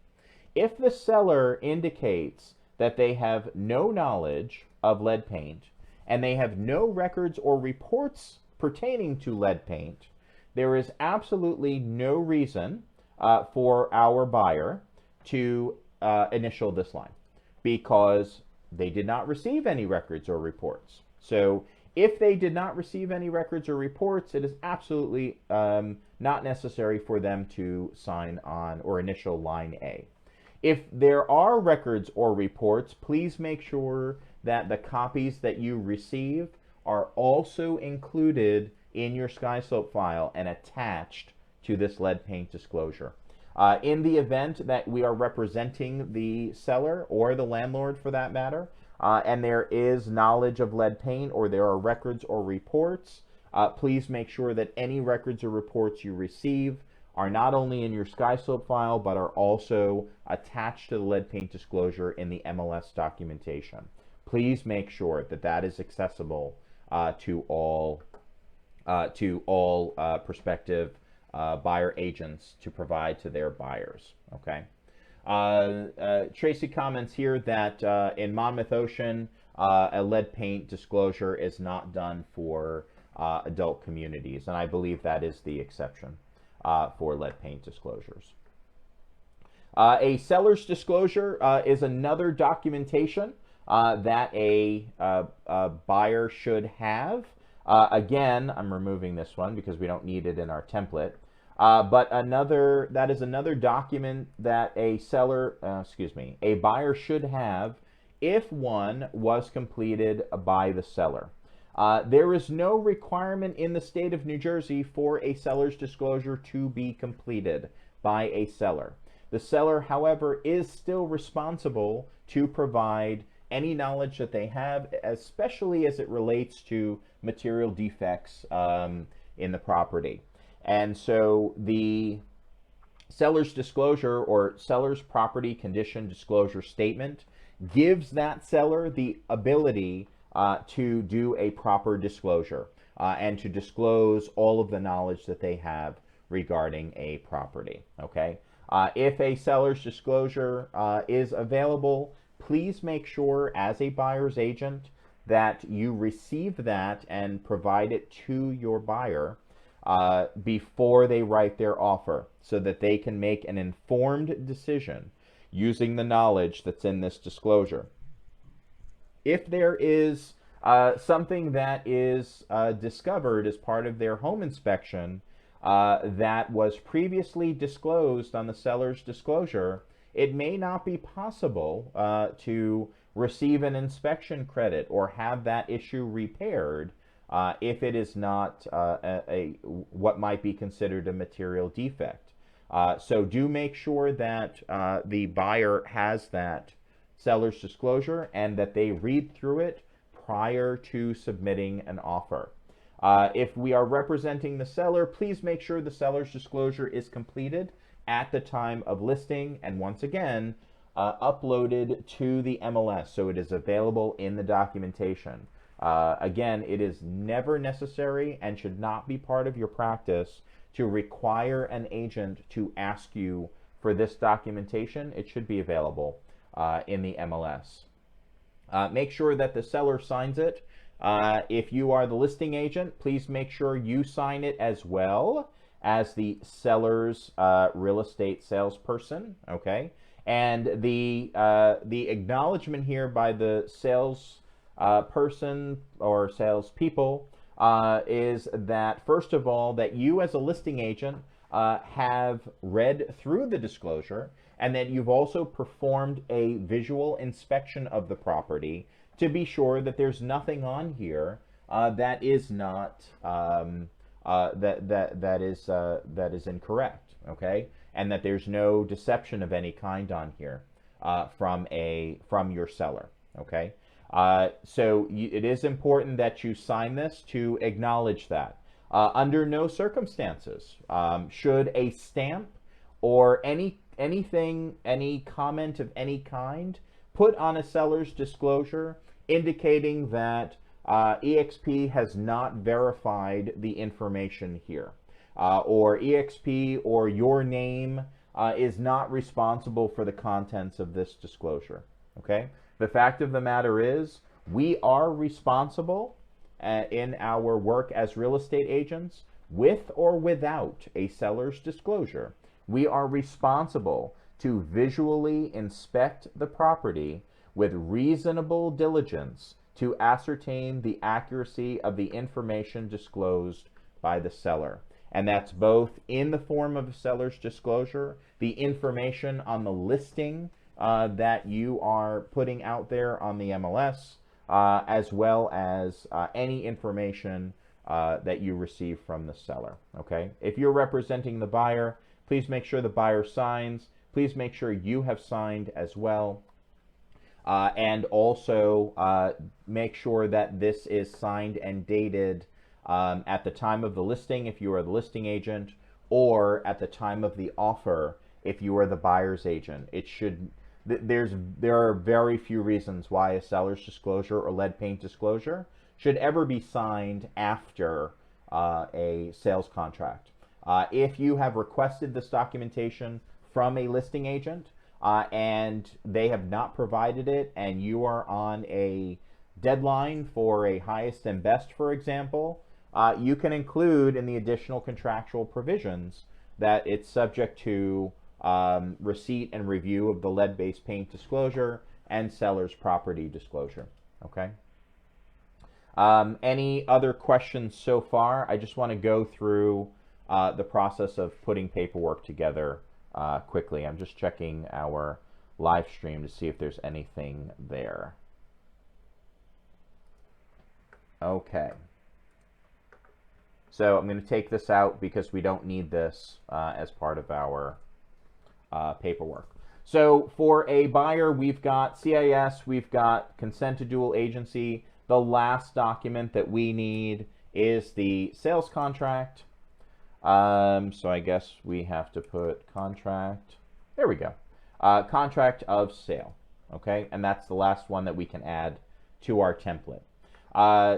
If the seller indicates that they have no knowledge of lead paint and they have no records or reports pertaining to lead paint, there is absolutely no reason for our buyer to initial this line because they did not receive any records or reports. So if they did not receive any records or reports, it is absolutely not necessary for them to sign on or initial line A. If there are records or reports, please make sure that the copies that you receive are also included in your Skyslope file and attached to this lead paint disclosure. In the event that we are representing the seller or the landlord for that matter, and there is knowledge of lead paint or there are records or reports, please make sure that any records or reports you receive are not only in your Skyslope file, but are also attached to the lead paint disclosure in the MLS documentation. Please make sure that that is accessible to all prospective buyer agents to provide to their buyers. Okay. Tracy comments here that in Monmouth Ocean, a lead paint disclosure is not done for adult communities, and I believe that is the exception for lead paint disclosures. A seller's disclosure is another documentation that a buyer should have. Again, I'm removing this one because we don't need it in our template. But that is another document that a buyer should have if one was completed by the seller. There is no requirement in the state of New Jersey for a seller's disclosure to be completed by a seller. The seller, however, is still responsible to provide any knowledge that they have, especially as it relates to material defects in the property. And so the seller's disclosure or seller's property condition disclosure statement gives that seller the ability to do a proper disclosure and to disclose all of the knowledge that they have regarding a property. Okay. If a seller's disclosure is available, please make sure as a buyer's agent that you receive that and provide it to your buyer before they write their offer, so that they can make an informed decision using the knowledge that's in this disclosure. If there is something that is discovered as part of their home inspection that was previously disclosed on the seller's disclosure, it may not be possible to receive an inspection credit or have that issue repaired if it is not what might be considered a material defect. So do make sure that the buyer has that seller's disclosure and that they read through it prior to submitting an offer. If we are representing the seller, please make sure the seller's disclosure is completed at the time of listing, and once again, uploaded to the MLS so it is available in the documentation. Again, it is never necessary and should not be part of your practice to require an agent to ask you for this documentation. It should be available in the MLS. Make sure that the seller signs it. If you are the listing agent, please make sure you sign it as well as the seller's real estate salesperson, okay? And the acknowledgement here by the sales person or salespeople is that, first of all, that you as a listing agent have read through the disclosure, and that you've also performed a visual inspection of the property to be sure that there's nothing on here that is not that is incorrect, okay, and that there's no deception of any kind on here from your seller, okay. So it is important that you sign this to acknowledge that. Under no circumstances should a stamp or anything, any comment of any kind put on a seller's disclosure indicating that EXP has not verified the information here, or EXP or your name is not responsible for the contents of this disclosure, okay? The fact of the matter is, we are responsible in our work as real estate agents, with or without a seller's disclosure. We are responsible to visually inspect the property with reasonable diligence to ascertain the accuracy of the information disclosed by the seller. And that's both in the form of a seller's disclosure, the information on the listing that you are putting out there on the MLS, as well as any information that you receive from the seller, okay? If you're representing the buyer, please make sure the buyer signs. Please make sure you have signed as well. And also make sure that this is signed and dated at the time of the listing if you are the listing agent, or at the time of the offer if you are the buyer's agent. It should, there are very few reasons why a seller's disclosure or lead paint disclosure should ever be signed after a sales contract. If you have requested this documentation from a listing agent and they have not provided it, and you are on a deadline for a highest and best, for example, you can include in the additional contractual provisions that it's subject to receipt and review of the lead-based paint disclosure and seller's property disclosure, okay? Any other questions so far? I just want to go through the process of putting paperwork together quickly. I'm just checking our live stream to see if there's anything there. Okay. So I'm going to take this out because we don't need this as part of our paperwork. So for a buyer, we've got CIS, we've got consent to dual agency. The last document that we need is the sales contract. So I guess we have to put contract. There we go. Contract of sale. Okay, and that's the last one that we can add to our template.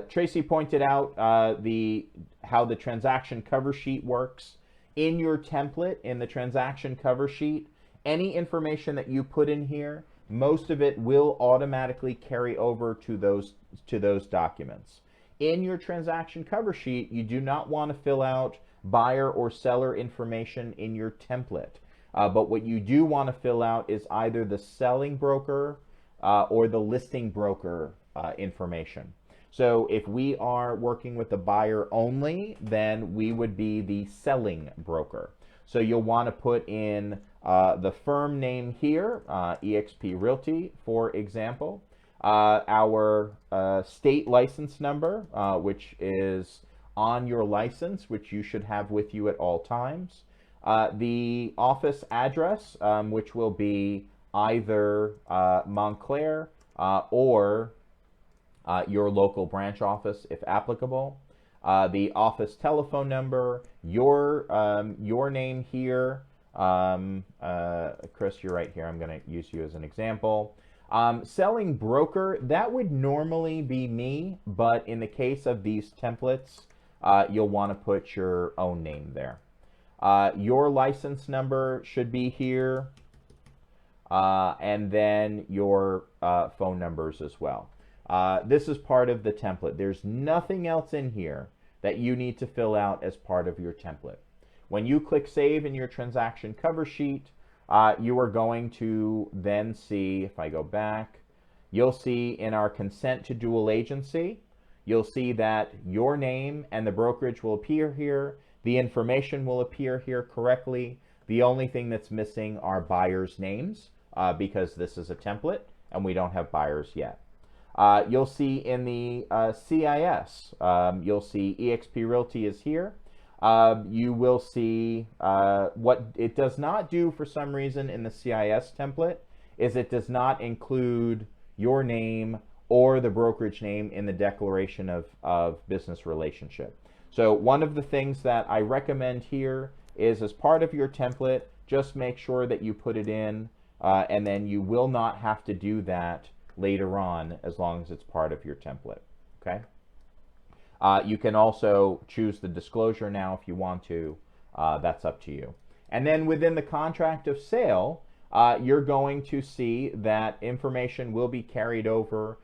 Tracy pointed out how the transaction cover sheet works. In your template, in the transaction cover sheet, any information that you put in here, most of it will automatically carry over to those to those documents. In your transaction cover sheet, you do not want to fill out buyer or seller information in your template. But what you do want to fill out is either the selling broker or the listing broker information. So if we are working with the buyer only, then we would be the selling broker. So you'll want to put in the firm name here, eXp Realty, for example, our state license number, which is on your license, which you should have with you at all times, the office address, which will be either Montclair or your local branch office, if applicable. The office telephone number, your name here. Chris, you're right here. I'm going to use you as an example. Selling broker, that would normally be me, but in the case of these templates, you'll want to put your own name there. Your license number should be here, and then your phone numbers as well. This is part of the template. There's nothing else in here that you need to fill out as part of your template. When you click Save in your transaction cover sheet, you are going to then see, if I go back, you'll see in our consent to dual agency, you'll see that your name and the brokerage will appear here. The information will appear here correctly. The only thing that's missing are buyers' names because this is a template and we don't have buyers yet. You'll see in the CIS, you'll see eXp Realty is here. You will see what it does not do for some reason in the CIS template is it does not include your name or the brokerage name in the declaration of business relationship. So one of the things that I recommend here is as part of your template, just make sure that you put it in and then you will not have to do that later on as long as it's part of your template, okay? You can also choose the disclosure now if you want to. That's up to you. And then within the contract of sale, you're going to see that information will be carried over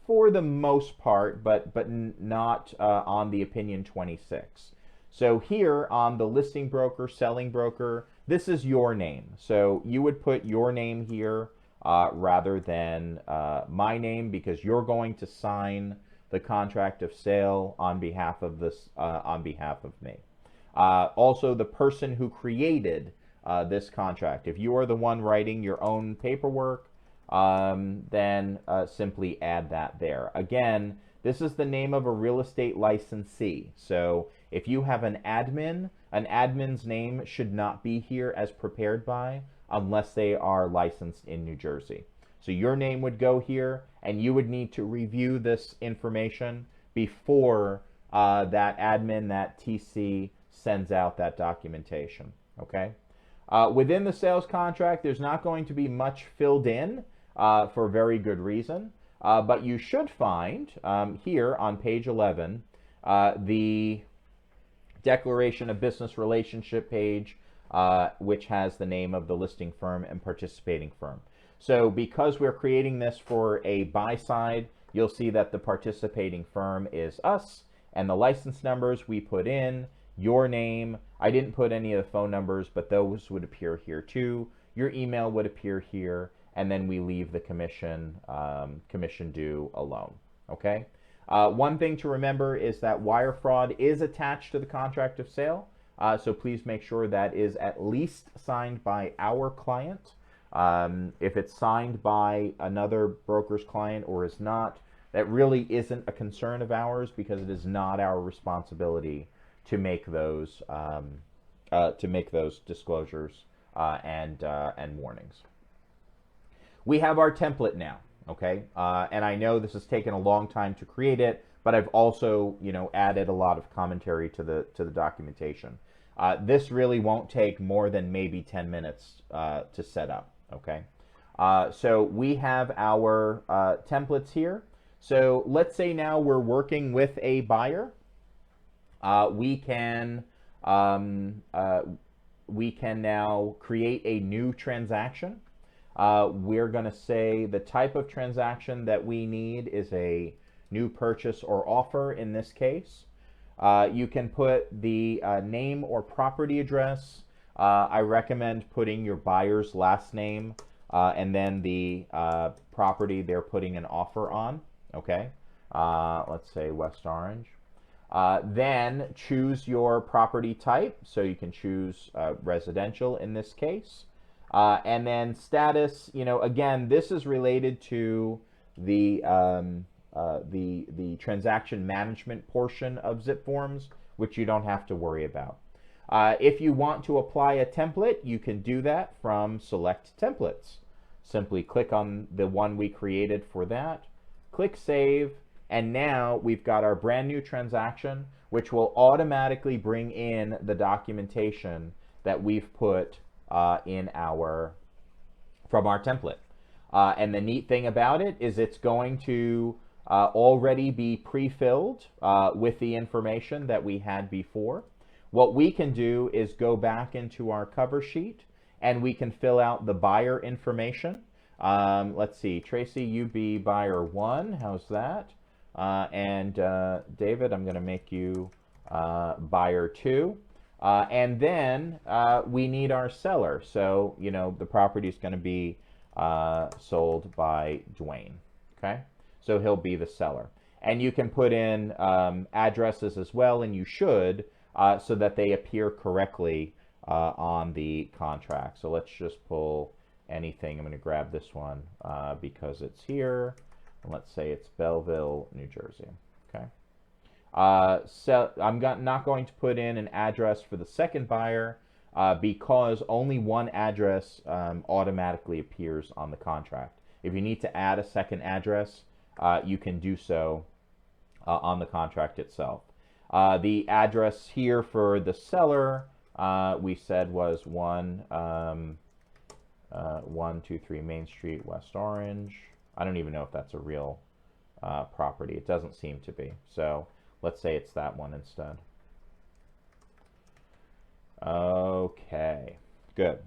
for the most part, but not on the opinion 26. So here on the listing broker, selling broker, this is your name. So you would put your name here rather than my name because you're going to sign the contract of sale on behalf of this, on behalf of me. Also, the person who created this contract. If you are the one writing your own paperwork, then simply add that there. Again, this is the name of a real estate licensee. So if you have an admin's name should not be here as prepared by unless they are licensed in New Jersey. So your name would go here, and you would need to review this information before that admin, that TC, sends out that documentation, okay? Within the sales contract, there's not going to be much filled in for very good reason, but you should find here on page 11 the declaration of business relationship page, which has the name of the listing firm and participating firm. So because we're creating this for a buy side, you'll see that the participating firm is us, and the license numbers we put in, your name. I didn't put any of the phone numbers, but those would appear here too. Your email would appear here, and then we leave the commission due alone, okay? One thing to remember is that wire fraud is attached to the contract of sale, so please make sure that is at least signed by our client. If it's signed by another broker's client or is not, that really isn't a concern of ours because it is not our responsibility to make those disclosures and warnings. We have our template now, okay? And I know this has taken a long time to create it, but I've also, added a lot of commentary to the documentation. This really won't take more than maybe 10 minutes to set up. Okay, so we have our templates here. So let's say now we're working with a buyer. We can now create a new transaction. We're going to say the type of transaction that we need is a new purchase or offer in this case. You can put the name or property address. I recommend putting your buyer's last name and then the property they're putting an offer on. Okay, let's say West Orange. Then choose your property type. So you can choose residential in this case. And then status, you know, again, this is related to the transaction management portion of zip forms, which you don't have to worry about. If you want to apply a template, you can do that from Select Templates. Simply click on the one we created for that, click Save, and now we've got our brand new transaction, which will automatically bring in the documentation that we've put from our template. And the neat thing about it is it's going to already be pre-filled with the information that we had before. What we can do is go back into our cover sheet and we can fill out the buyer information. Let's see, Tracy, you be buyer 1, how's that? And David, I'm going to make you buyer 2. And then we need our seller. So, you know, the property is going to be sold by Dwayne. Okay, so he'll be the seller. And you can put in addresses as well, and you should, so that they appear correctly on the contract. So let's just pull anything. I'm going to grab this one because it's here. And let's say it's Belleville, New Jersey. Okay. So I'm not going to put in an address for the second buyer because only one address automatically appears on the contract. If you need to add a second address, you can do so on the contract itself. The address here for the seller, we said was 123 Main Street, West Orange. I don't even know if that's a real property. It doesn't seem to be. So let's say it's that one instead. Okay, good.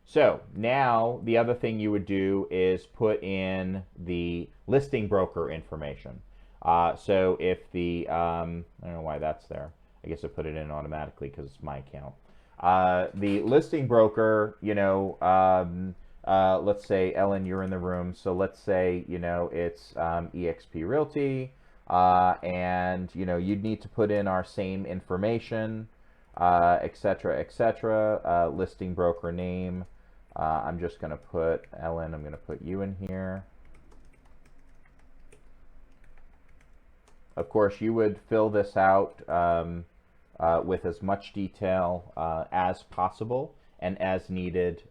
So now the other thing you would do is put in the listing broker information. So if the, I don't know why that's there. I guess I put it in automatically because it's my account. The listing broker, you know, let's say, Ellen, you're in the room. So let's say, you know, it's eXp Realty, and, you know, you'd need to put in our same information, et cetera, listing broker name. I'm just going to put Ellen, I'm going to put you in here. Of course, you would fill this out with as much detail as possible and as needed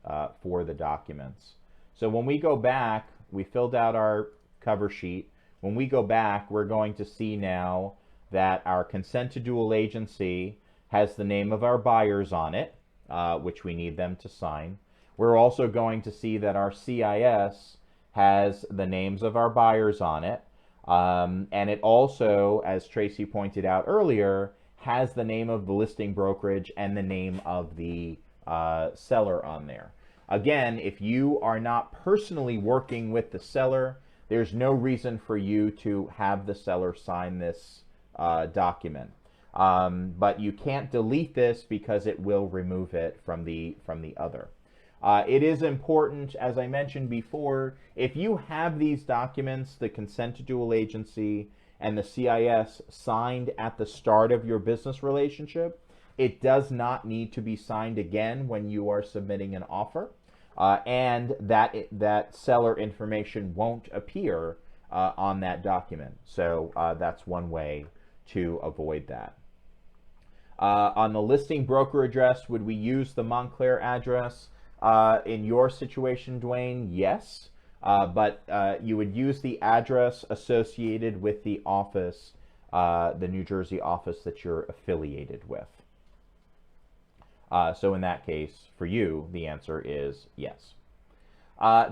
for the documents. So when we go back, we filled out our cover sheet. When we go back, we're going to see now that our consent to dual agency has the name of our buyers on it, which we need them to sign. We're also going to see that our CIS has the names of our buyers on it. And it also, as Tracy pointed out earlier, has the name of the listing brokerage and the name of the seller on there. Again, if you are not personally working with the seller, there's no reason for you to have the seller sign this document. But you can't delete this because it will remove it from the other. It is important, as I mentioned before, if you have these documents, the consent to dual agency and the CIS signed at the start of your business relationship, it does not need to be signed again when you are submitting an offer, and that seller information won't appear on that document. So that's one way to avoid that. On the listing broker address, would we use the Montclair address? In your situation, Dwayne, yes, but you would use the address associated with the office, the New Jersey office that you're affiliated with. So in that case, for you, the answer is yes.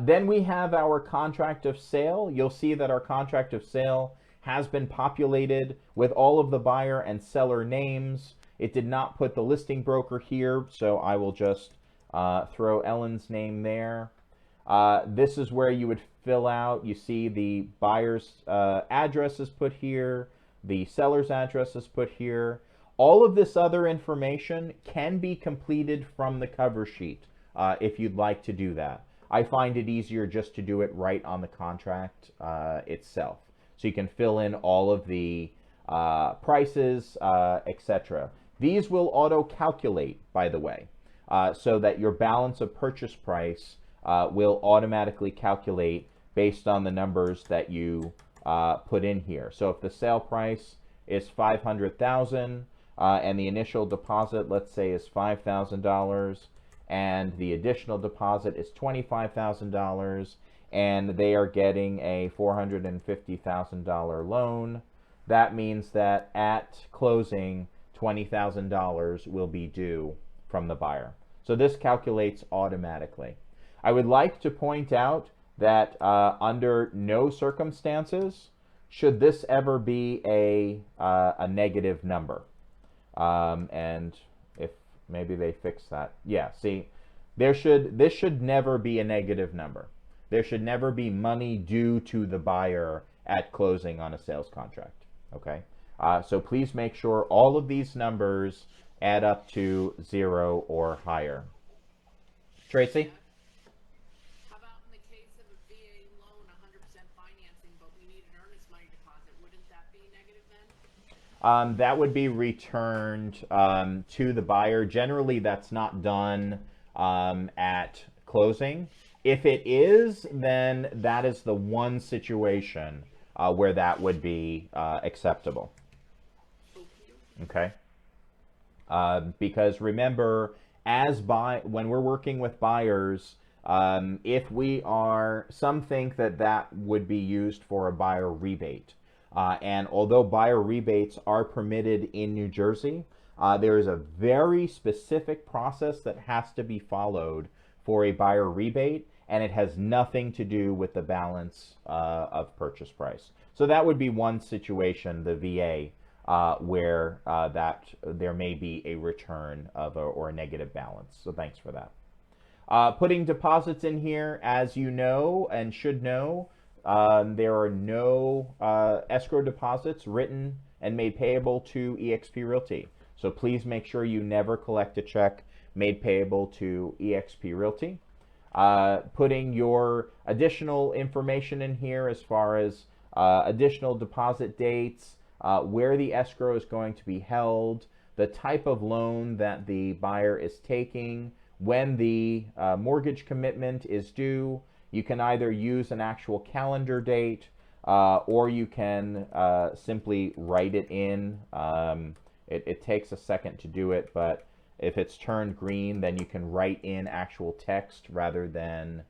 Then we have our contract of sale. You'll see that our contract of sale has been populated with all of the buyer and seller names. It did not put the listing broker here, so I will just throw Ellen's name there. This is where you would fill out, you see the buyer's address is put here, the seller's address is put here. All of this other information can be completed from the cover sheet if you'd like to do that. I find it easier just to do it right on the contract itself. So you can fill in all of the prices, etc. These will auto-calculate, by the way, so that your balance of purchase price will automatically calculate based on the numbers that you put in here. So if the sale price is $500,000 and the initial deposit, let's say, is $5,000, and the additional deposit is $25,000, and they are getting a $450,000 loan, that means that at closing, $20,000 will be due from the buyer. So this calculates automatically. I would like to point out that under no circumstances should this ever be a negative number. And if maybe they fix that. Yeah, see, this should never be a negative number. There should never be money due to the buyer at closing on a sales contract. Okay, so please make sure all of these numbers add up to 0 or higher. Tracy? How about in the case of a VA loan, 100% financing, but we need an earnest money deposit? Wouldn't that be negative then? That would be returned to the buyer. Generally, that's not done at closing. If it is, then that is the one situation where that would be acceptable. Okay. Because remember, when we're working with buyers, if we are, some think that that would be used for a buyer rebate. And although buyer rebates are permitted in New Jersey, there is a very specific process that has to be followed for a buyer rebate, and it has nothing to do with the balance of purchase price. So that would be one situation, the VA, where that there may be a return of or a negative balance. So thanks for that. Putting deposits in here, as you know and should know, there are no escrow deposits written and made payable to eXp Realty. So please make sure you never collect a check made payable to eXp Realty. Putting your additional information in here as far as additional deposit dates, where the escrow is going to be held, the type of loan that the buyer is taking, when the mortgage commitment is due. You can either use an actual calendar date or you can simply write it in. It takes a second to do it, but if it's turned green, then you can write in actual text rather than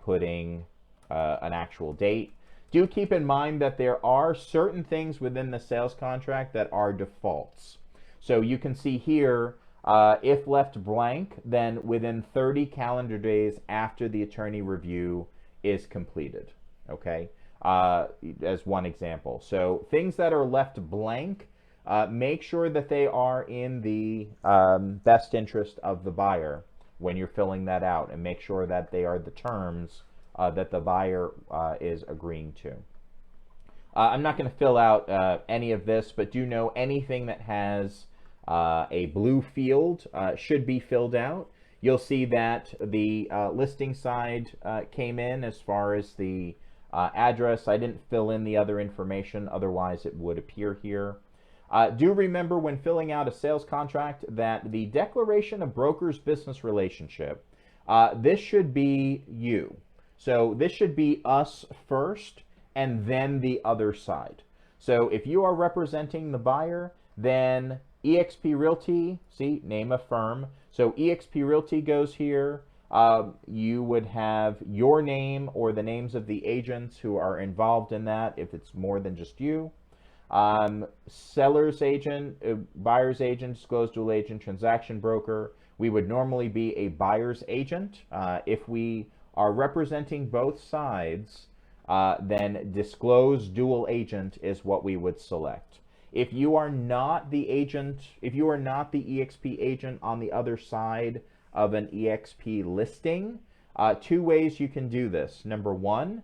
putting an actual date. Do keep in mind that there are certain things within the sales contract that are defaults. So you can see here, if left blank, then within 30 calendar days after the attorney review is completed, okay, as one example. So things that are left blank, make sure that they are in the best interest of the buyer when you're filling that out, and make sure that they are the terms that the buyer is agreeing to. I'm not going to fill out any of this, but do know anything that has a blue field should be filled out. You'll see that the listing side came in as far as the address. I didn't fill in the other information, otherwise it would appear here. Do remember when filling out a sales contract that the declaration of broker's business relationship, this should be you. So this should be us first and then the other side. So if you are representing the buyer, then eXp Realty, see, name of firm. So eXp Realty goes here. You would have your name or the names of the agents who are involved in that if it's more than just you. Seller's agent, buyer's agent, disclosed dual agent, transaction broker. We would normally be a buyer's agent. If we are representing both sides, then disclosed dual agent is what we would select. If you are not the agent, if you are not the eXp agent on the other side of an eXp listing, Two ways you can do this. Number one,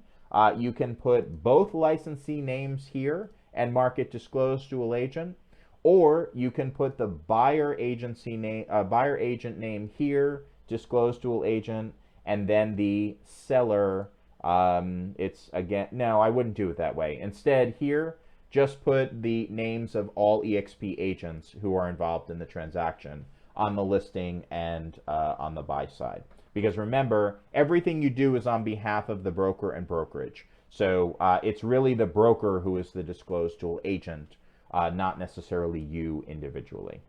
you can put both licensee names here and mark it disclosed dual agent, or you can put the buyer agency name, buyer agent name here, disclosed dual agent, and then the seller. It's again, no, I wouldn't do it that way. Instead, here, just put the names of all EXP agents who are involved in the transaction on the listing and on the buy side. Because remember, everything you do is on behalf of the broker and brokerage. So it's really the broker who is the disclosed dual agent, not necessarily you individually.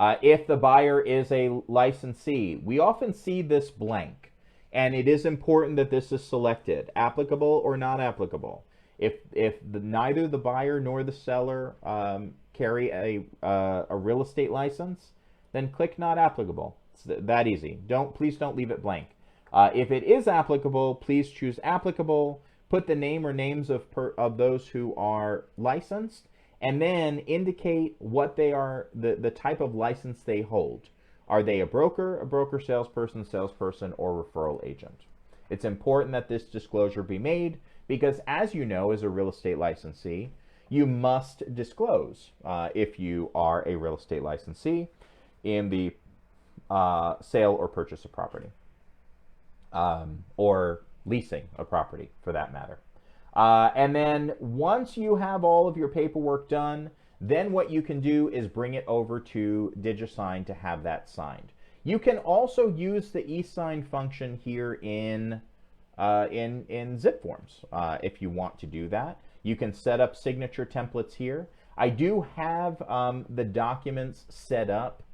If the buyer is a licensee, we often see this blank. And it is important that this is selected, applicable or not applicable. If neither the buyer nor the seller carry a real estate license, then click not applicable. It's that easy. Please don't leave it blank. If it is applicable, please choose applicable. Put the name or names of those who are licensed, and then indicate what they are, the type of license they hold. Are they a broker salesperson, or referral agent? It's important that this disclosure be made because, as you know, as a real estate licensee, you must disclose if you are a real estate licensee in the sale or purchase of property, or leasing a property for that matter. And then once you have all of your paperwork done, then what you can do is bring it over to DigiSign to have that signed. You can also use the e-sign function here in zip forms if you want to do that. You can set up signature templates here. I do have the documents set up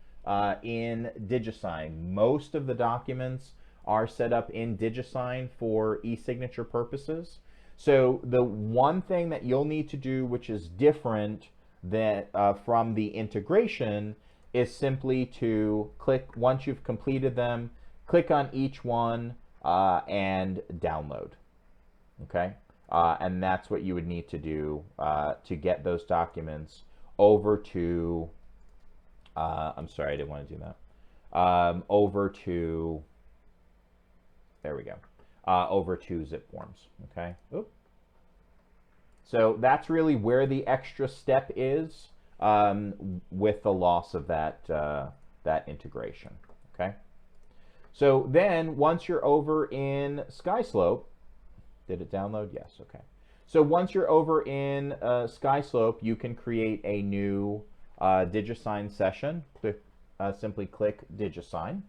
in DigiSign. Most of the documents are set up in DigiSign for e-signature purposes. So the one thing that you'll need to do, which is different that from the integration, is simply to click, once you've completed them, click on each one and download. Okay, and that's what you would need to do to get those documents over to I'm sorry, I didn't want to do that, over to, there we go, over to zip forms. Okay. Oop. So that's really where the extra step is with the loss of that, that integration. Okay. So then once you're over in Skyslope, did it download? Yes. Okay. So once you're over in Skyslope, you can create a new DigiSign session. Simply click DigiSign,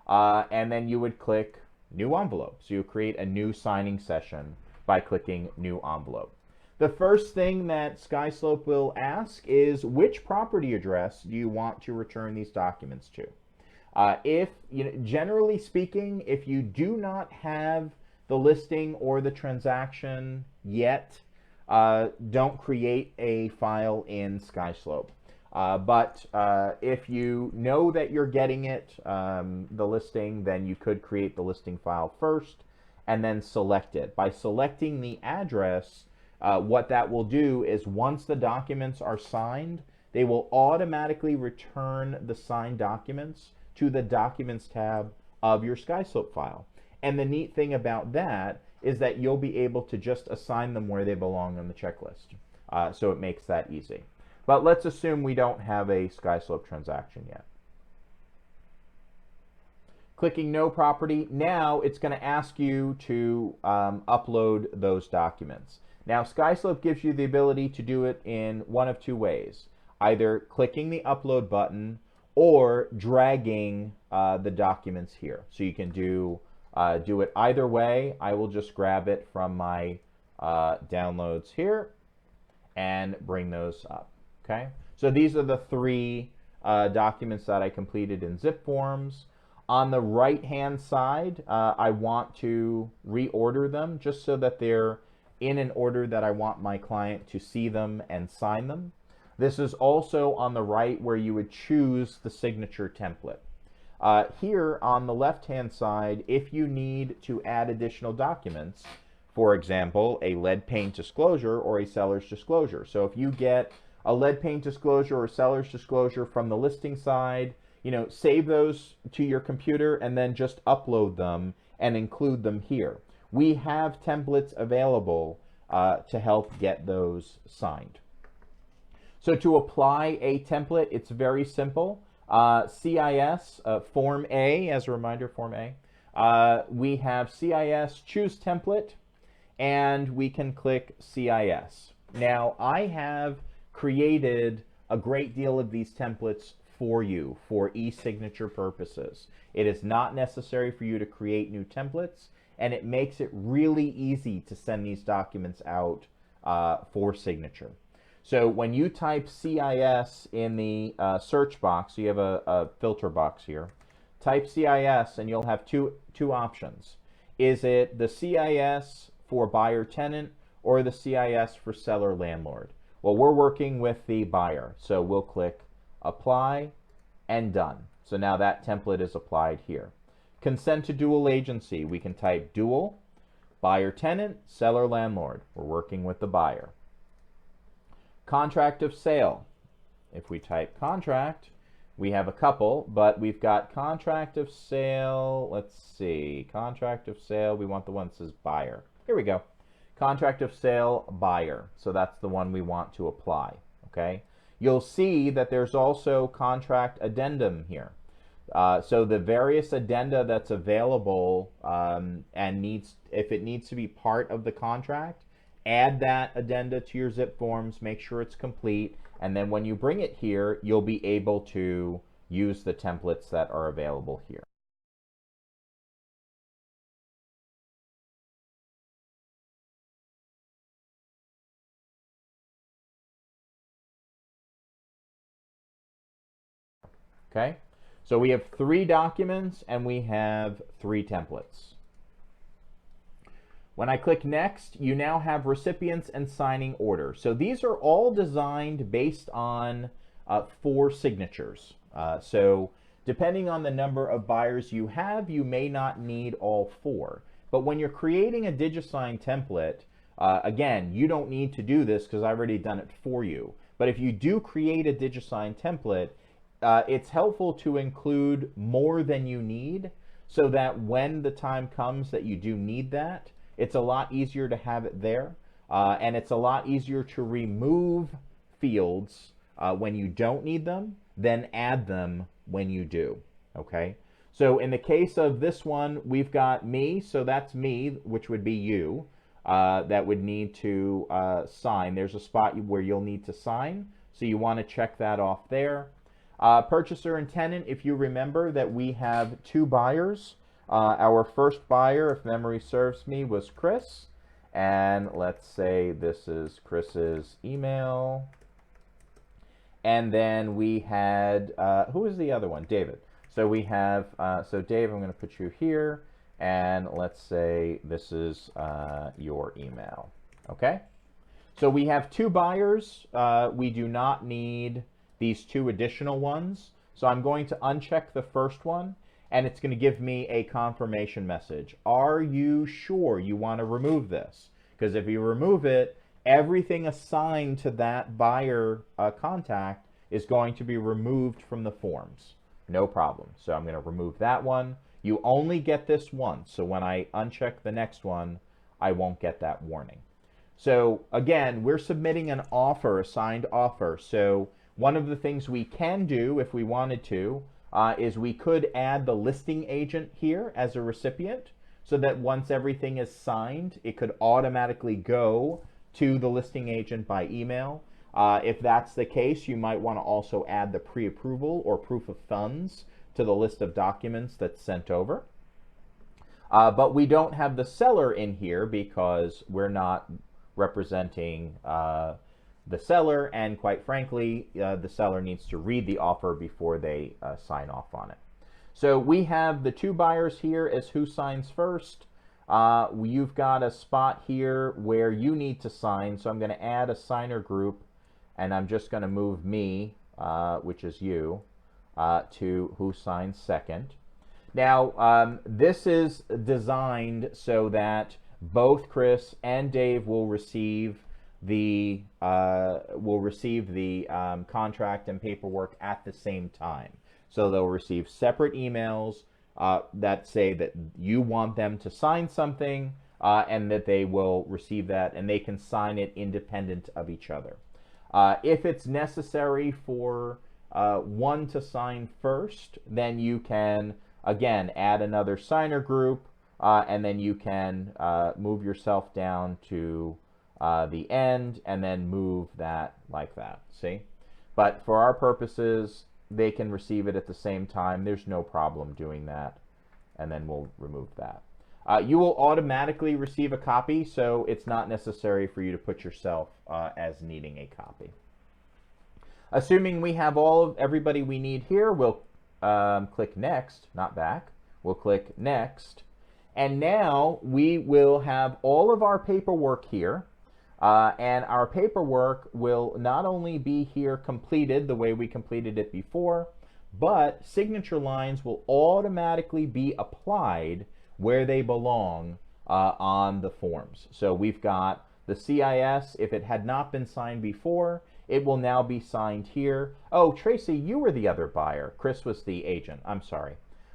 and then you would click New Envelope. So you create a new signing session by clicking New Envelope. The first thing that Skyslope will ask is, which property address do you want to return these documents to? If, generally speaking, if you do not have the listing or the transaction yet, don't create a file in Skyslope. But if you know that you're getting it, the listing, then you could create the listing file first and then select it. By selecting the address, what that will do is once the documents are signed, they will automatically return the signed documents to the Documents tab of your Skyslope file. And the neat thing about that is that you'll be able to just assign them where they belong on the checklist. So it makes that easy. But let's assume we don't have a Skyslope transaction yet. Clicking No Property, now it's going to ask you to upload those documents. Now Skyslope gives you the ability to do it in one of two ways. Either clicking the upload button or dragging the documents here. So you can do it either way. I will just grab it from my downloads here and bring those up. Okay, so these are the three documents that I completed in zip forms. On the right hand side, I want to reorder them just so that they're in an order that I want my client to see them and sign them. This is also on the right where you would choose the signature template. Here on the left hand side, if you need to add additional documents, for example, a lead paint disclosure or a seller's disclosure. So if you get a lead paint disclosure or seller's disclosure from the listing side, save those to your computer and then just upload them and include them here. We have templates available to help get those signed. So to apply a template, it's very simple. CIS, Form A, as a reminder, Form A. We have CIS, choose template, and we can click CIS. Now, I have created a great deal of these templates for you for e-signature purposes. It is not necessary for you to create new templates, and it makes it really easy to send these documents out for signature. So when you type CIS in the search box, so you have a filter box here, type CIS and you'll have two options. Is it the CIS for buyer tenant or the CIS for seller landlord? Well, we're working with the buyer, so we'll click apply and done. So now that template is applied here. Consent to dual agency, we can type dual, buyer tenant, seller landlord. We're working with the buyer. Contract of sale. If we type contract, we have a couple, but we've got contract of sale. Let's see, contract of sale. We want the one that says buyer. Here we go. Contract of sale, buyer. So that's the one we want to apply. Okay. You'll see that there's also contract addendum here. So the various addenda that's available and if it needs to be part of the contract, add that addenda to your zip forms, make sure it's complete, and then when you bring it here, you'll be able to use the templates that are available here. Okay, so we have 3 documents and we have 3 templates. When I click next, you now have recipients and signing order. So these are all designed based on 4 signatures. So depending on the number of buyers you have, you may not need all 4. But when you're creating a DigiSign template, again, you don't need to do this because I've already done it for you. But if you do create a DigiSign template, it's helpful to include more than you need so that when the time comes that you do need that, it's a lot easier to have it there, and it's a lot easier to remove fields when you don't need them than add them when you do, okay? So in the case of this one, we've got me, so that's me, which would be you, that would need to sign. There's a spot where you'll need to sign, so you want to check that off there. Purchaser and tenant, if you remember that we have 2 buyers. Our first buyer, if memory serves me, was Chris. And let's say this is Chris's email. And then we had, who was the other one? David. So we have, so Dave, I'm going to put you here. And let's say this is your email. Okay? So we have 2 buyers. We do not need these 2 additional ones. So I'm going to uncheck the first one. And it's going to give me a confirmation message. Are you sure you want to remove this? Because if you remove it, everything assigned to that buyer contact is going to be removed from the forms. No problem. So I'm going to remove that one. You only get this once. So when I uncheck the next one, I won't get that warning. So again, we're submitting an offer, a signed offer. So one of the things we can do if we wanted to is we could add the listing agent here as a recipient so that once everything is signed, it could automatically go to the listing agent by email. If that's the case, you might want to also add the pre-approval or proof of funds to the list of documents that's sent over. But we don't have the seller in here because we're not representing the seller, and quite frankly, the seller needs to read the offer before they sign off on it. So we have the 2 buyers here as who signs first. You've got a spot here where you need to sign, so I'm going to add a signer group, and I'm just going to move me, which is you, to who signs second. Now, this is designed so that both Chris and Dave will receive the contract and paperwork at the same time. So they'll receive separate emails that say that you want them to sign something, and that they will receive that, and they can sign it independent of each other. If it's necessary for one to sign first, then you can, again, add another signer group, and then you can move yourself down to the end, and then move that like that, see? But for our purposes, they can receive it at the same time. There's no problem doing that, and then we'll remove that. You will automatically receive a copy, so it's not necessary for you to put yourself as needing a copy. Assuming we have everybody we need here, we'll click Next, not Back. We'll click Next. And now we will have all of our paperwork here. And our paperwork will not only be here completed the way we completed it before, but signature lines will automatically be applied where they belong on the forms. So we've got the CIS. If it had not been signed before, it will now be signed here. Oh, Tracy, you were the other buyer. Chris was the agent. I'm sorry.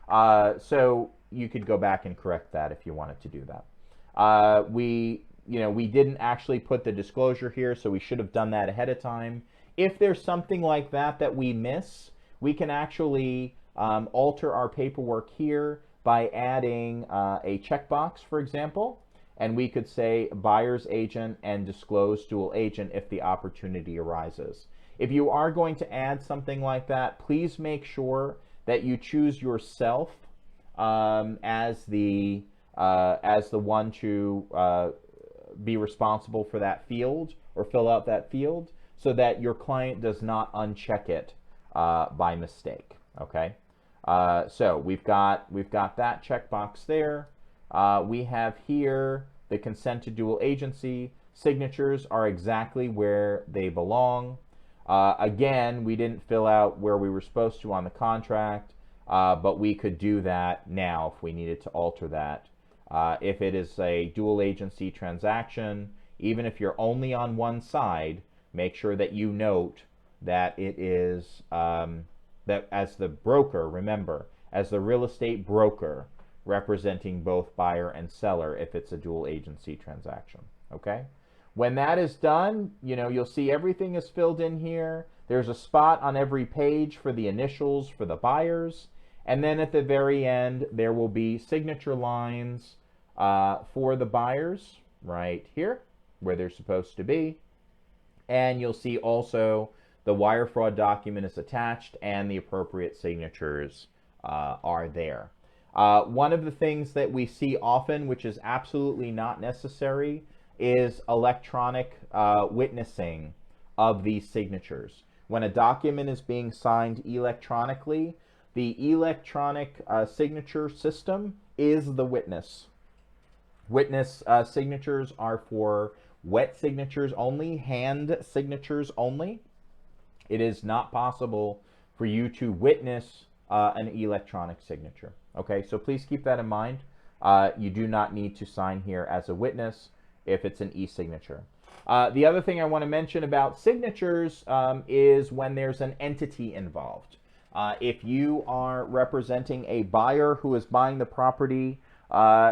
So you could go back and correct that if you wanted to do that. We didn't actually put the disclosure here, so we should have done that ahead of time. If there's something like that we miss, we can actually alter our paperwork here by adding a checkbox, for example, and we could say buyer's agent and disclose dual agent if the opportunity arises. If you are going to add something like that, please make sure that you choose yourself as the one to be responsible for that field or fill out that field, so that your client does not uncheck it by mistake. Okay, so we've got that checkbox there. We have here the consent to dual agency. Signatures are exactly where they belong. Again, we didn't fill out where we were supposed to on the contract, but we could do that now if we needed to alter that. If it is a dual agency transaction, even if you're only on one side, make sure that you note that it is, that as the broker, remember, as the real estate broker representing both buyer and seller if it's a dual agency transaction, okay? When that is done, you'll see everything is filled in here. There's a spot on every page for the initials for the buyers, and then at the very end, there will be signature lines for the buyers right here where they're supposed to be, and you'll see also the wire fraud document is attached and the appropriate signatures are there. One of the things that we see often, which is absolutely not necessary, is electronic witnessing of these signatures. When a document is being signed electronically, the electronic signature system is the witness. Witness signatures are for wet signatures only, hand signatures only. It is not possible for you to witness an electronic signature. Okay, so please keep that in mind. You do not need to sign here as a witness if it's an e-signature. The other thing I want to mention about signatures is when there's an entity involved. If you are representing a buyer who is buying the property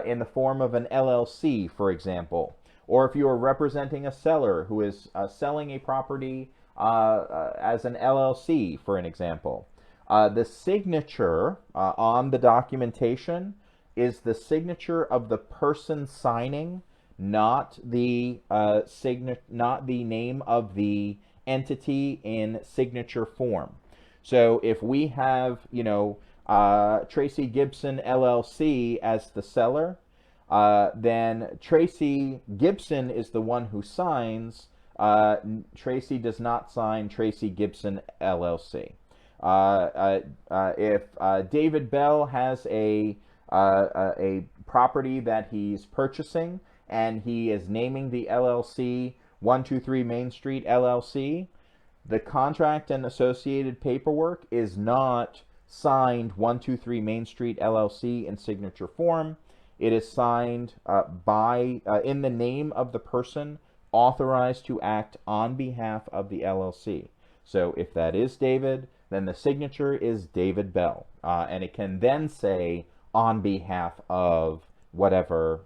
in the form of an LLC, for example, or if you are representing a seller who is selling a property as an LLC, for an example, the signature on the documentation is the signature of the person signing, not the name of the entity in signature form. So if we have, Tracy Gibson LLC as the seller, then Tracy Gibson is the one who signs. Tracy does not sign Tracy Gibson LLC. If David Bell has a property that he's purchasing and he is naming the LLC 123 Main Street LLC, the contract and associated paperwork is not signed 123 Main Street LLC in signature form. It is signed in the name of the person authorized to act on behalf of the LLC. So if that is David, then the signature is David Bell. And it can then say on behalf of whatever,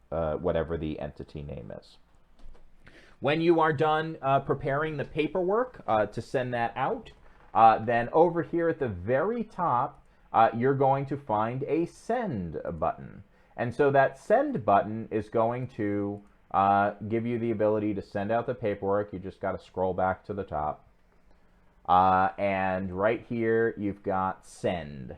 whatever the entity name is. When you are done preparing the paperwork to send that out, then over here at the very top, you're going to find a send button. And so that send button is going to give you the ability to send out the paperwork. You just got to scroll back to the top. And right here, you've got send.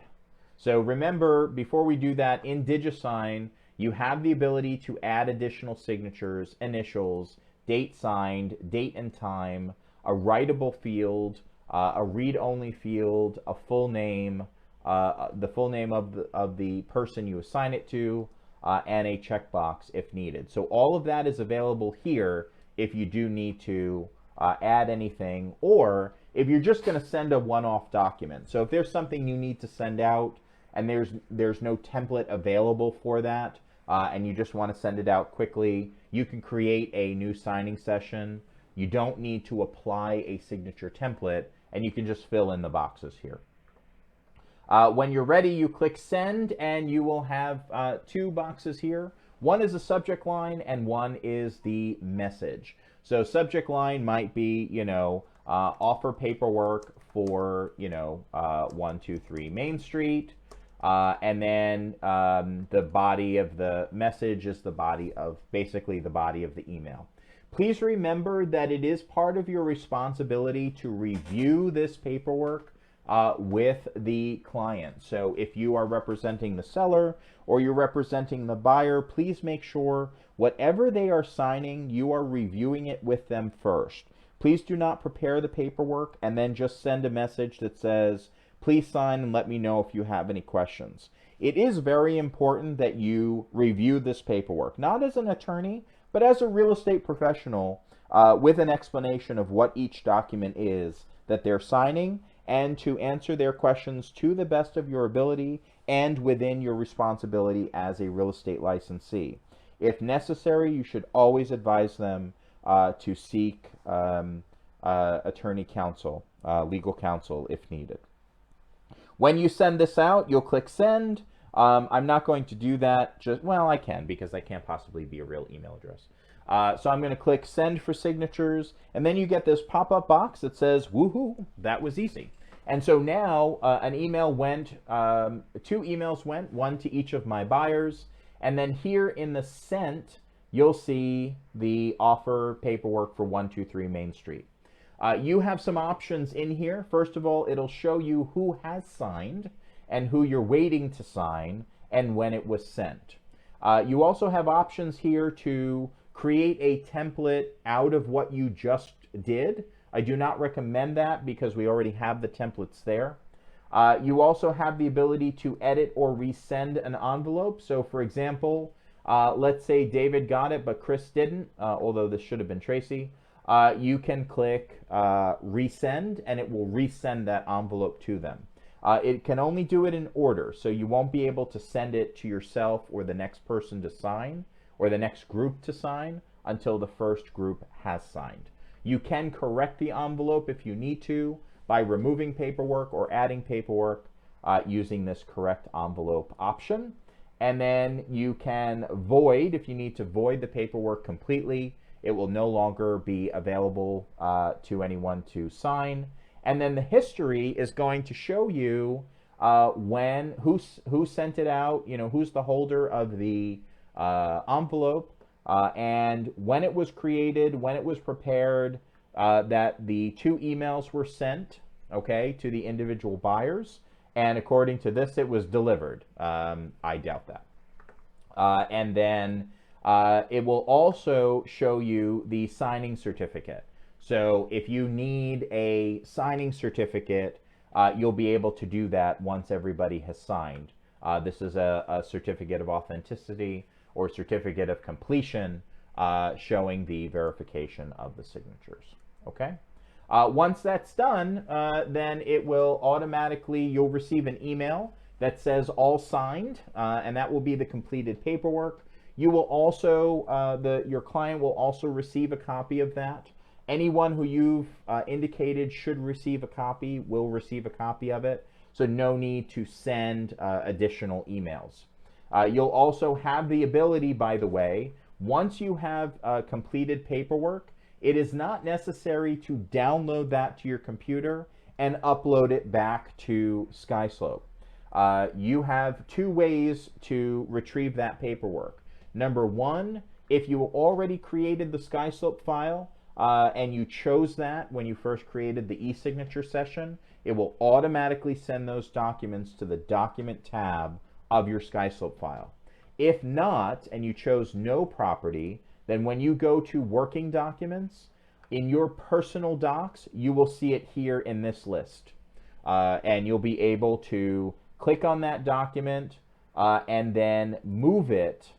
So remember, before we do that, in DigiSign, you have the ability to add additional signatures, initials, date signed, date and time, a writable field, a read-only field, a full name, the full name of the person you assign it to, and a checkbox if needed. So all of that is available here if you do need to add anything, or if you're just going to send a one-off document. So if there's something you need to send out and there's no template available for that, and you just want to send it out quickly, you can create a new signing session. You don't need to apply a signature template, and you can just fill in the boxes here. When you're ready, you click send, and you will have two boxes here. One is a subject line, and one is the message. So subject line might be, you know, offer paperwork for, you know, 123 Main Street. And then the body of the message is the body of, basically the body of the email. Please remember that it is part of your responsibility to review this paperwork with the client. So if you are representing the seller or you're representing the buyer, please make sure whatever they are signing, you are reviewing it with them first. Please do not prepare the paperwork and then just send a message that says, please sign and let me know if you have any questions. It is very important that you review this paperwork, not as an attorney, but as a real estate professional with an explanation of what each document is that they're signing, and to answer their questions to the best of your ability and within your responsibility as a real estate licensee. If necessary, you should always advise them to seek attorney counsel, legal counsel if needed. When you send this out, you'll click send. I'm not going to do that, well, I can, because I can't possibly be a real email address. So I'm going to click send for signatures, and then you get this pop-up box that says, woohoo, that was easy. And so now an email went, two emails went, one to each of my buyers, and then here in the sent, you'll see the offer paperwork for 123 Main Street. You have some options in here. First of all, it'll show you who has signed and who you're waiting to sign and when it was sent. You also have options here to create a template out of what you just did. I do not recommend that because we already have the templates there. You also have the ability to edit or resend an envelope. So for example, let's say David got it, but Chris didn't, although this should have been Tracy. You can click resend, and it will resend that envelope to them. It can only do it in order, so you won't be able to send it to yourself or the next person to sign or the next group to sign until the first group has signed. You can correct the envelope if you need to by removing paperwork or adding paperwork using this correct envelope option. And then you can void, if you need to void the paperwork completely. It will no longer be available to anyone to sign. And then the history is going to show you who sent it out, you know, who's the holder of the envelope, and when it was created, when it was prepared, that the two emails were sent, okay, to the individual buyers. And according to this, it was delivered. I doubt that. And then it will also show you the signing certificate. So if you need a signing certificate, you'll be able to do that once everybody has signed. This is a certificate of authenticity or certificate of completion showing the verification of the signatures. Okay? Once that's done, then it will automatically, you'll receive an email that says all signed, and that will be the completed paperwork. You will also, your client will also receive a copy of that, Anyone who you've indicated should receive a copy will receive a copy of it, so no need to send additional emails. You'll also have the ability, by the way, once you have completed paperwork, it is not necessary to download that to your computer and upload it back to Skyslope. You have two ways to retrieve that paperwork. Number one, if you already created the Skyslope file and you chose that when you first created the e-signature session, it will automatically send those documents to the document tab of your Skyslope file. If not, and you chose no property, then when you go to working documents, in your personal docs, you will see it here in this list. And you'll be able to click on that document and then move it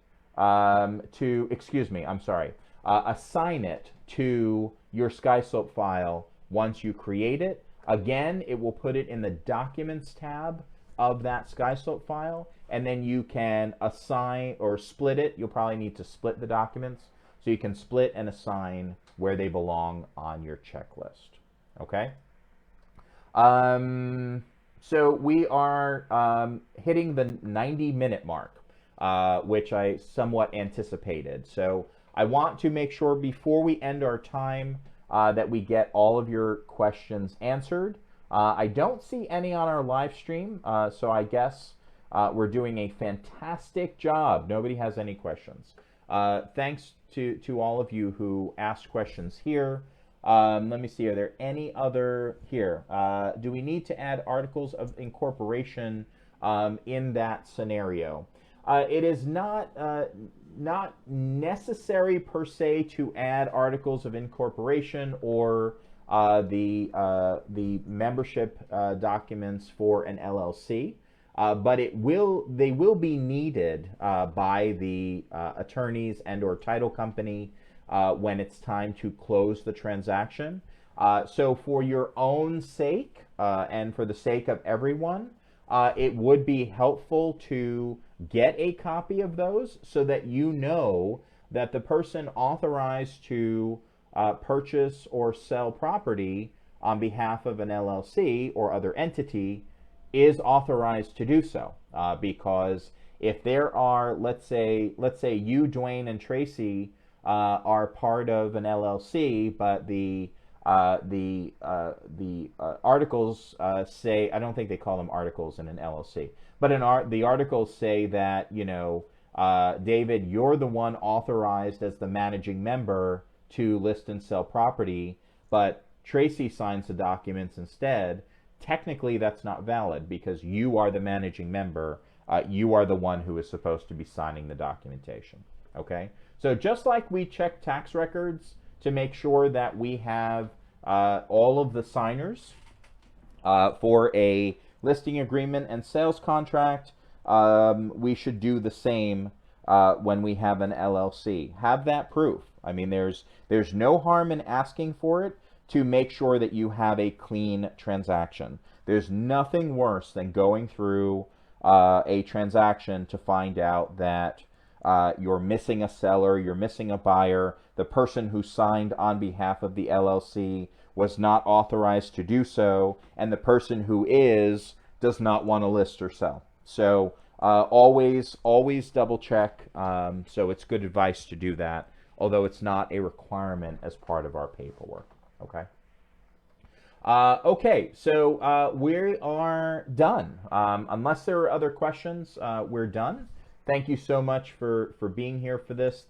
assign it to your Skyslope file once you create it. Again, it will put it in the Documents tab of that Skyslope file, and then you can assign or split it. You'll probably need to split the documents, so you can split and assign where they belong on your checklist. Okay? So we are hitting the 90-minute mark, which I somewhat anticipated. So I want to make sure before we end our time that we get all of your questions answered. I don't see any on our live stream, so I guess we're doing a fantastic job. Nobody has any questions. Thanks to all of you who asked questions here. Let me see, are there any other here? Do we need to add articles of incorporation in that scenario? It is not necessary per se to add articles of incorporation or the membership documents for an LLC, but they will be needed by the attorneys and or title company when it's time to close the transaction. So for your own sake and for the sake of everyone, it would be helpful to get a copy of those so that you know that the person authorized to purchase or sell property on behalf of an LLC or other entity is authorized to do so. Because if there are, let's say you, Dwayne, and Tracy are part of an LLC, but the articles say, I don't think they call them articles in an LLC, but the articles say that, you know, David, you're the one authorized as the managing member to list and sell property, but Tracy signs the documents instead. Technically, that's not valid because you are the managing member. You are the one who is supposed to be signing the documentation. Okay? So just like we check tax records to make sure that we have all of the signers for a listing agreement and sales contract, we should do the same when we have an LLC. Have that proof. I mean, there's no harm in asking for it to make sure that you have a clean transaction. There's nothing worse than going through a transaction to find out that you're missing a seller, you're missing a buyer, the person who signed on behalf of the LLC was not authorized to do so, and the person who does not want to list or sell. So always double check. So it's good advice to do that, although it's not a requirement as part of our paperwork. Okay. Okay, so we are done. Unless there are other questions, we're done. Thank you so much for being here for this.